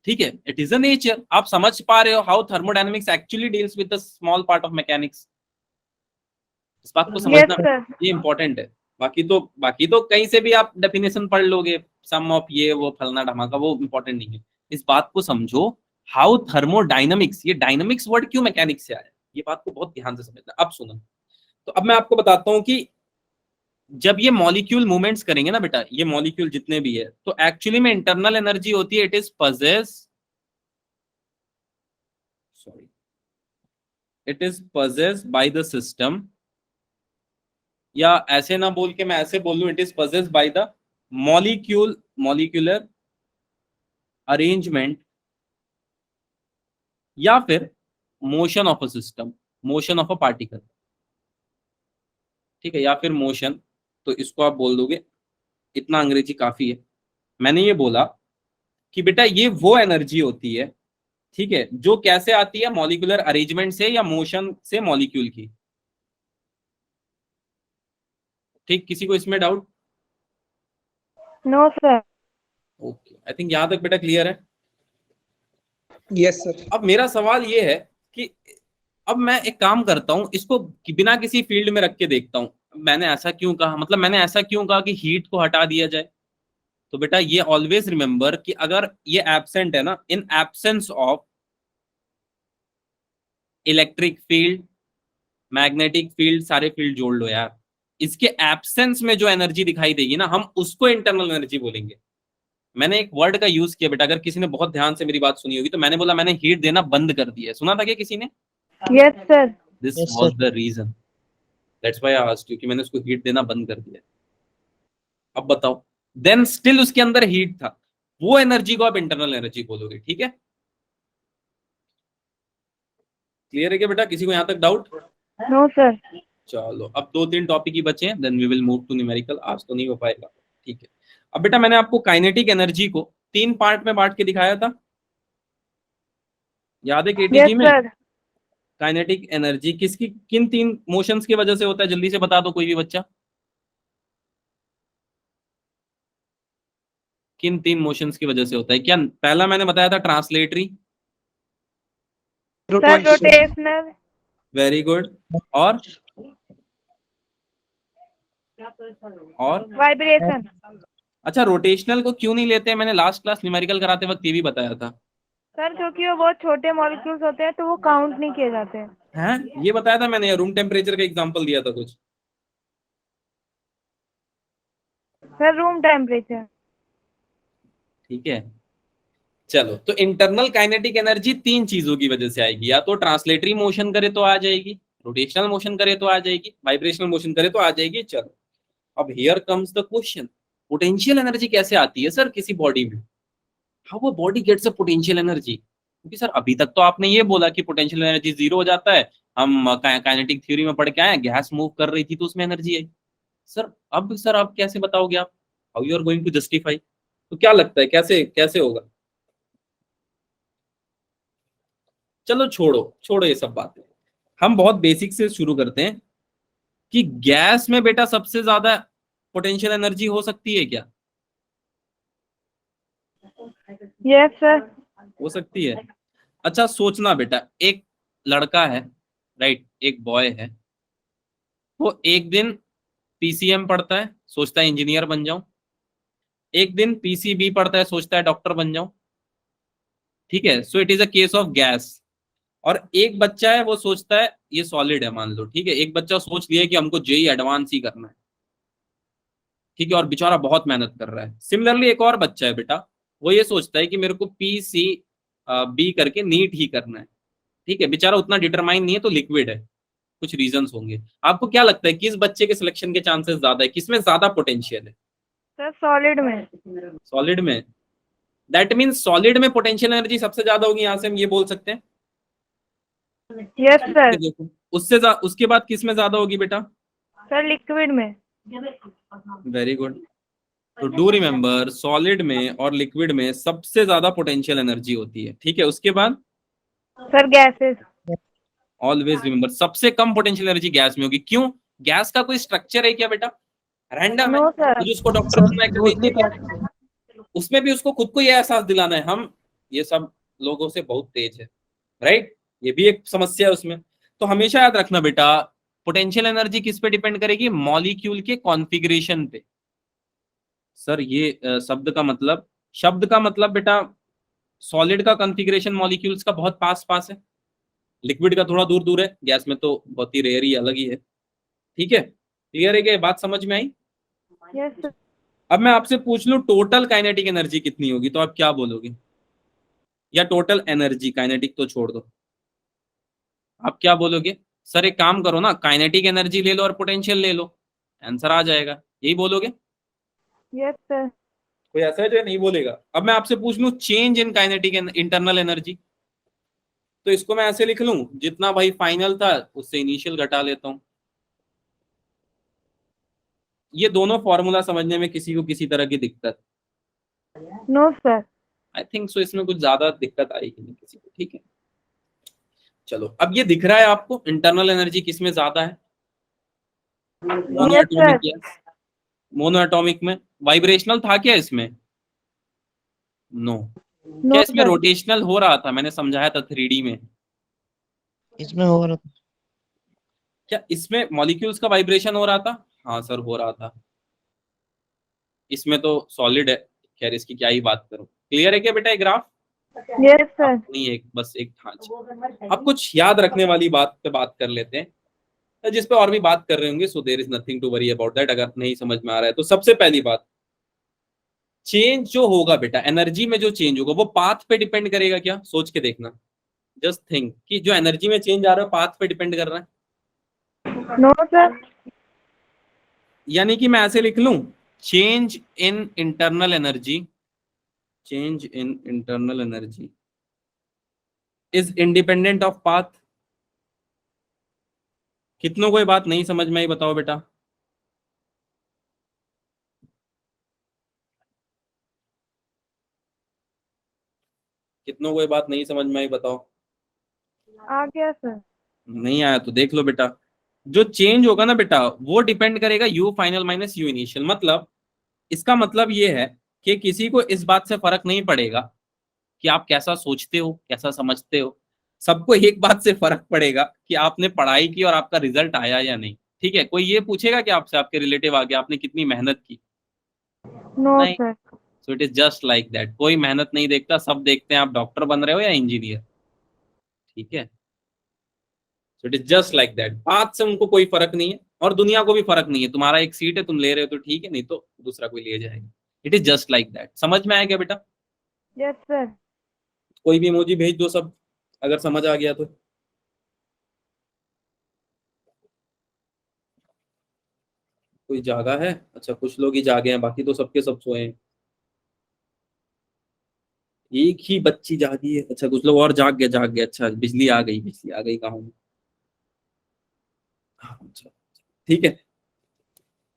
ठीक है। It is a nature. आप समझ पा रहे हो how thermodynamics actually deals with the small part of mechanics, इस बात को यस समझना सर। ये इंपॉर्टेंट है। बाकी तो कहीं से भी आप डेफिनेशन पढ़ लोगे, सम ऑफ ये वो फलना ढमाका, वो इंपॉर्टेंट नहीं है। इस बात को समझो, हाउ थर्मोडायनामिक्स, ये डायनामिक्स वर्ड क्यों मैकेनिक्स से आया, ये बात को बहुत ध्यान से समझना। अब सुनो, तो अब मैं आपको बताता हूं कि जब ये मॉलिक्यूल मूवमेंट्स करेंगे ना बेटा, ये मॉलिक्यूल जितने भी है, तो एक्चुअली में इंटरनल एनर्जी होती है, it is possessed by the system, या ऐसे ना बोल के मैं ऐसे बोल लूं, it is possessed by the molecular arrangement, या फिर motion of a system, motion of a particle, ठीक है, या फिर मोशन। तो इसको आप बोल दोगे, इतना अंग्रेजी काफी है। मैंने ये बोला कि बेटा ये वो एनर्जी होती है, ठीक है, जो कैसे आती है, मॉलिक्यूलर अरेंजमेंट से या मोशन से मॉलिक्यूल की, ठीक। किसी को इसमें doubt? No sir. Okay, I think यहां तक बेटा क्लियर है। Yes sir. अब मेरा सवाल ये है कि अब मैं एक काम करता हूं, इसको बिना किसी फील्ड में रख के देखता हूं। मैंने ऐसा क्यों कहा, मतलब मैंने ऐसा क्यों कहा कि हीट को हटा दिया जाए? तो बेटा ये ऑलवेज रिमेंबर कि अगर ये एब्सेंट है ना, in absence of electric field, magnetic field, सारे फील्ड जोड़ लो यार, इसके एब्सेंस में जो एनर्जी दिखाई देगी ना, हम उसको इंटरनल एनर्जी बोलेंगे। मैंने एक वर्ड का यूज किया बेटा, अगर किसी ने बहुत ध्यान से मेरी बात सुनी होगी तो मैंने बोला मैंने हीट देना बंद कर दिया है। सुना था क्या किसी ने? Yes sir. This Yes, was sir. The reason, that's why I asked you कि मैंने उसको हीट देना बंद कर दिया। अब बताओ, देन स्टिल उसके अंदर हीट था, वो एनर्जी को आप इंटरनल एनर्जी बोलोगे। ठीक है, क्लियर है क्या बेटा? किसी को यहां तक डाउट? No sir. चलो अब 2-3 टॉपिक ही बचे हैं, then we will move to numerical. आज तो नहीं हो पाएगा। ठीक है, अब बेटा मैंने आपको काइनेटिक एनर्जी को 3 पार्ट में बांट के दिखाया था, याद है केटीजी यस में? सर। काइनेटिक एनर्जी किसकी किन 3 मोशंस की वजह से होता है, जल्दी से बता दो कोई भी बच्चा। किन 3 मोशंस की वजह से होता है? क्या पहला मैंने बताया था translatory, sir rotation rotational. Very good, और वाइब्रेशन। अच्छा रोटेशनल को क्यों नहीं लेते हैं? मैंने लास्ट क्लास न्यूमेरिकल कराते वक्त ये भी बताया था। सर क्योंकि वो बहुत छोटे मॉलिक्यूल्स होते हैं तो वो काउंट नहीं किए जाते हैं। हैं, ये बताया था मैंने, रूम टेम्परेचर का एग्जांपल दिया था कुछ। Sir room temperature. ठीक है, चलो तो इंटरनल काइनेटिक एनर्जी 3 चीजों की वजह से आएगी, या तो ट्रांसलेटरी मोशन करे तो आ जाएगी, रोटेशनल मोशन करे तो आ जाएगी, वाइब्रेशनल मोशन करे तो आ जाएगी। चलो अब here comes the question, potential energy कैसे आती है सर किसी बॉडी में? हाउ वो body gets a potential energy? क्योंकि सर अभी तक तो आपने ये बोला कि पोटेंशियल एनर्जी 0 हो जाता है, हम काइनेटिक थ्योरी में पढ़ के आए, गैस मूव कर रही थी तो उसमें एनर्जी आई। सर आप कैसे बताओगे? आप how you are going to justify? तो क्या लगता है कैसे कैसे होगा? चलो छोड़ो छोड़ो ये सब बातें, हम बहुत बेसिक से शुरू करते हैं कि गैस में बेटा सबसे ज्यादा पोटेंशियल एनर्जी हो सकती है क्या? Yes sir. हो सकती है। अच्छा सोचना बेटा, एक लड़का है, राइट, एक बॉय है, वो एक दिन पीसीएम पढ़ता है, सोचता है इंजीनियर बन जाऊं, एक दिन पीसीबी पढ़ता है, सोचता है डॉक्टर बन जाऊं। ठीक है, so it is a case of gas. और एक बच्चा है वो सोचता है, ये सॉलिड है मान लो, ठीक है, एक बच्चा सोच लिया कि हमको जेई एडवांस ही करना है, ठीक है, और बेचारा बहुत मेहनत कर रहा है। सिमिलरली एक और बच्चा है बेटा, वो ये सोचता है कि मेरे को पीसी बी करके नीट ही करना है, ठीक है, बेचारा उतना डिटरमाइन नहीं है तो लिक्विड है, कुछ रीजंस होंगे। आपको क्या लगता है किस बच्चे के सिलेक्शन के चांसेस ज्यादा है, किसमें ज्यादा पोटेंशियल है? सर सॉलिड में। सॉलिड में। दैट मीन्स सॉलिड में पोटेंशियल एनर्जी सबसे ज्यादा होगी, यहां से हम ये बोल सकते हैं। Yes sir. देखो उसके बाद किस में ज्यादा होगी बेटा? सर लिक्विड में। Very good. तो डू रिमेम्बर, सॉलिड में और लिक्विड में सबसे ज्यादा पोटेंशियल एनर्जी होती है, ठीक है। उसके बाद सर गैसेस। ऑलवेज रिमेम्बर सबसे कम पोटेंशियल एनर्जी गैस में होगी। क्यों? गैस का कोई स्ट्रक्चर है क्या बेटा? रैंडम है, नो सर। मुझे उसको डॉक्टर बनना है कर दीजिए। उसमें भी उसको खुद को ये एहसास दिलाना है हम ये सब लोगों से बहुत तेज है, राइट, ये भी एक समस्या है उसमें। तो हमेशा याद रखना बेटा, पोटेंशियल एनर्जी किस पे डिपेंड करेगी? मॉलिक्यूल के कॉन्फ़िगरेशन पे। सर ये शब्द का मतलब बेटा, सॉलिड का कॉन्फ़िगरेशन मॉलिक्यूल्स का बहुत पास पास है, लिक्विड का थोड़ा दूर दूर है, गैस में तो बहुत ही रेयर ही अलग ही है। ठीक है, क्लियर है क्या? बात समझ में आई? Yes sir. अब मैं आपसे पूछ लूं टोटल काइनेटिक एनर्जी कितनी होगी, तो आप क्या बोलोगे? या टोटल एनर्जी, काइनेटिक तो छोड़ दो, आप क्या बोलोगे? सर एक काम करो ना, काइनेटिक एनर्जी ले लो और पोटेंशियल ले लो, आंसर आ जाएगा, यही बोलोगे? Yes sir. कोई ऐसा है जो नहीं बोलेगा? अब मैं आपसे पूछ लूं change in kinetic internal energy, तो इसको मैं ऐसे लिख लूं, जितना भाई फाइनल था उससे इनिशियल घटा लेता हूं। ये दोनों फॉर्मूला समझने में किसी को किसी तरह की दिक्कत? No sir. I think so इसमें कुछ ज्यादा दिक्कत आएगी नहीं किसी को, ठीक है। चलो अब ये दिख रहा है आपको इंटरनल एनर्जी किसमें ज्यादा है? Mono yes atomic, sir. या मोनो एटॉमिक में। वाइब्रेशनल था क्या इसमें? नो। नो क्या इसमें सर। रोटेशनल हो रहा था? मैंने समझाया था 3D में। इसमें हो रहा था। क्या इसमें मॉलिक्यूल्स का वाइब्रेशन हो रहा था? हाँ सर हो रहा था। इसमें तो सॉलिड है, खैर इसकी क्या ही बात करूं। क्लियर है क्या बेटा ये ग्राफ? Yes sir. नहीं, एक बस एक अब कुछ याद रखने वाली बात पे बात कर लेते हैं, जिस पे और भी बात कर रहे होंगे, so there is nothing to worry about that. अगर नहीं समझ में आ रहा है तो सबसे पहली बात, चेंज जो होगा बेटा, एनर्जी में जो चेंज होगा वो पाथ पे डिपेंड करेगा क्या? सोच के देखना, जस्ट थिंक कि जो एनर्जी में चेंज आ रहा है पाथ पे डिपेंड कर रहा है। No sir. यानी कि मैं ऐसे लिख लूं, change in internal energy, change in internal energy is independent of path. कितनों को ये बात नहीं समझ में आई बताओ बेटा? कितनों को ये बात नहीं समझ में आई बताओ? आ गया सर। नहीं आया तो देख लो बेटा, जो चेंज होगा ना बेटा वो डिपेंड करेगा you final minus you initial. मतलब इसका मतलब ये है कि किसी को इस बात से फर्क नहीं पड़ेगा कि आप कैसा सोचते हो, कैसा समझते हो। सबको एक बात से फर्क पड़ेगा कि आपने पढ़ाई की और आपका रिजल्ट आया या नहीं। ठीक है, कोई ये पूछेगा कि आपसे, आपके रिलेटिव आगे आपने कितनी मेहनत की? नो नहीं। Sir. So it is just like that. कोई मेहनत नहीं देखता, सब देखते हैं आप डॉक्टर बन रहे हो या इंजीनियर। ठीक है, so it is just like that. बात से उनको कोई फर्क नहीं है और दुनिया को भी फर्क नहीं है। तुम्हारा एक सीट है, तुम ले रहे हो तो ठीक है, नहीं तो दूसरा कोई ले जाएगा। It is just like that. समझ में आया क्या बेटा? Yes sir. कोई भी इमोजी भेज दो सब, अगर समझ आ गया तो। कोई जागा है? अच्छा, कुछ लोग ही जागे हैं, बाकी तो सबके सब सोए हैं। एक ही बच्ची जागी है। अच्छा, कुछ लोग और जाग गए, जाग गए। अच्छा, बिजली आ गई, बिजली आ गई गाँव में। हाँ, अच्छा, ठीक है।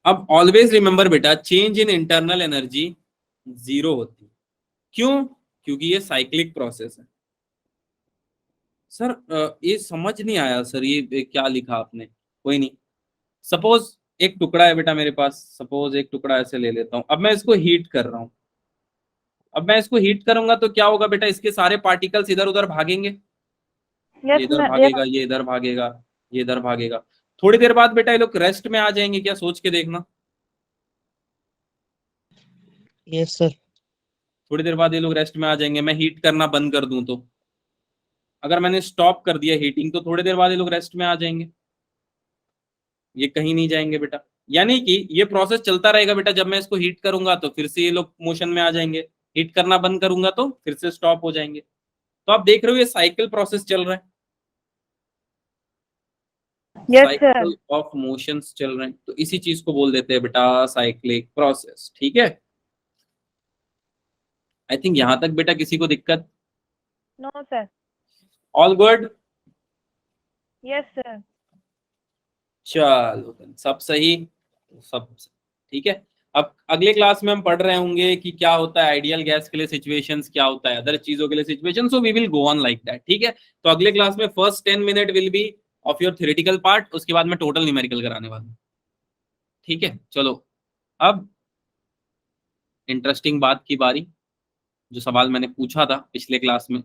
अब ऑलवेज रिमेंबर बेटा, change in internal energy zero होती है। क्यों? क्योंकि ये साइक्लिक प्रोसेस है। सर ये समझ नहीं आया सर, ये क्या लिखा आपने? कोई नहीं। सपोज एक टुकड़ा है बेटा मेरे पास, सपोज एक टुकड़ा ऐसे ले लेता हूं। अब मैं इसको हीट कर रहा हूं। अब मैं इसको हीट करूंगा तो क्या होगा बेटा? इसके सारे पार्टिकल्स इधर उधर भागेंगे। ये यस इधर भागेगा, ये इधर भागेगा, ये इधर भागेगा। थोड़ी देर बाद बेटा ये लोग रेस्ट में आ जाएंगे क्या? सोच के देखना। Yes, sir. थोड़ी देर बाद ये लोग रेस्ट में आ जाएंगे। मैं हीट करना बंद कर दूं तो, अगर मैंने स्टॉप कर दिया हीटिंग, तो थोड़ी देर बाद ये लोग रेस्ट में आ जाएंगे। ये कहीं नहीं जाएंगे बेटा। यानी कि ये प्रोसेस चलता रहेगा बेटा। जब मैं इसको हीट करूंगा तो फिर से ये लोग मोशन में आ जाएंगे, हीट करना बंद करूंगा तो फिर से स्टॉप हो जाएंगे। तो आप देख रहे हो ये साइकिल प्रोसेस चल रहा है, yes sir. Cycle of motions चल रहे हैं। तो इसी चीज को बोल देते हैं बेटा साइक्लिक प्रोसेस। ठीक है, आई थिंक यहां तक बेटा किसी को दिक्कत? No sir. All good? Yes sir. चलो then, सब सही, सब ठीक है। अब अगले क्लास में हम पढ़ रहे होंगे कि क्या होता है आइडियल गैस के लिए सिचुएशंस, क्या होता है अदर चीजों के लिए situation. So we will go on like that. ठीक है, तो अगले क्लास में first 10 minute will be of your theoretical part, उसके बाद मैं टोटल न्यूमेरिकल कराने वाला हूँ। ठीक है, चलो अब इंटरेस्टिंग बात की बारी, जो सवाल मैंने पूछा था पिछले क्लास में,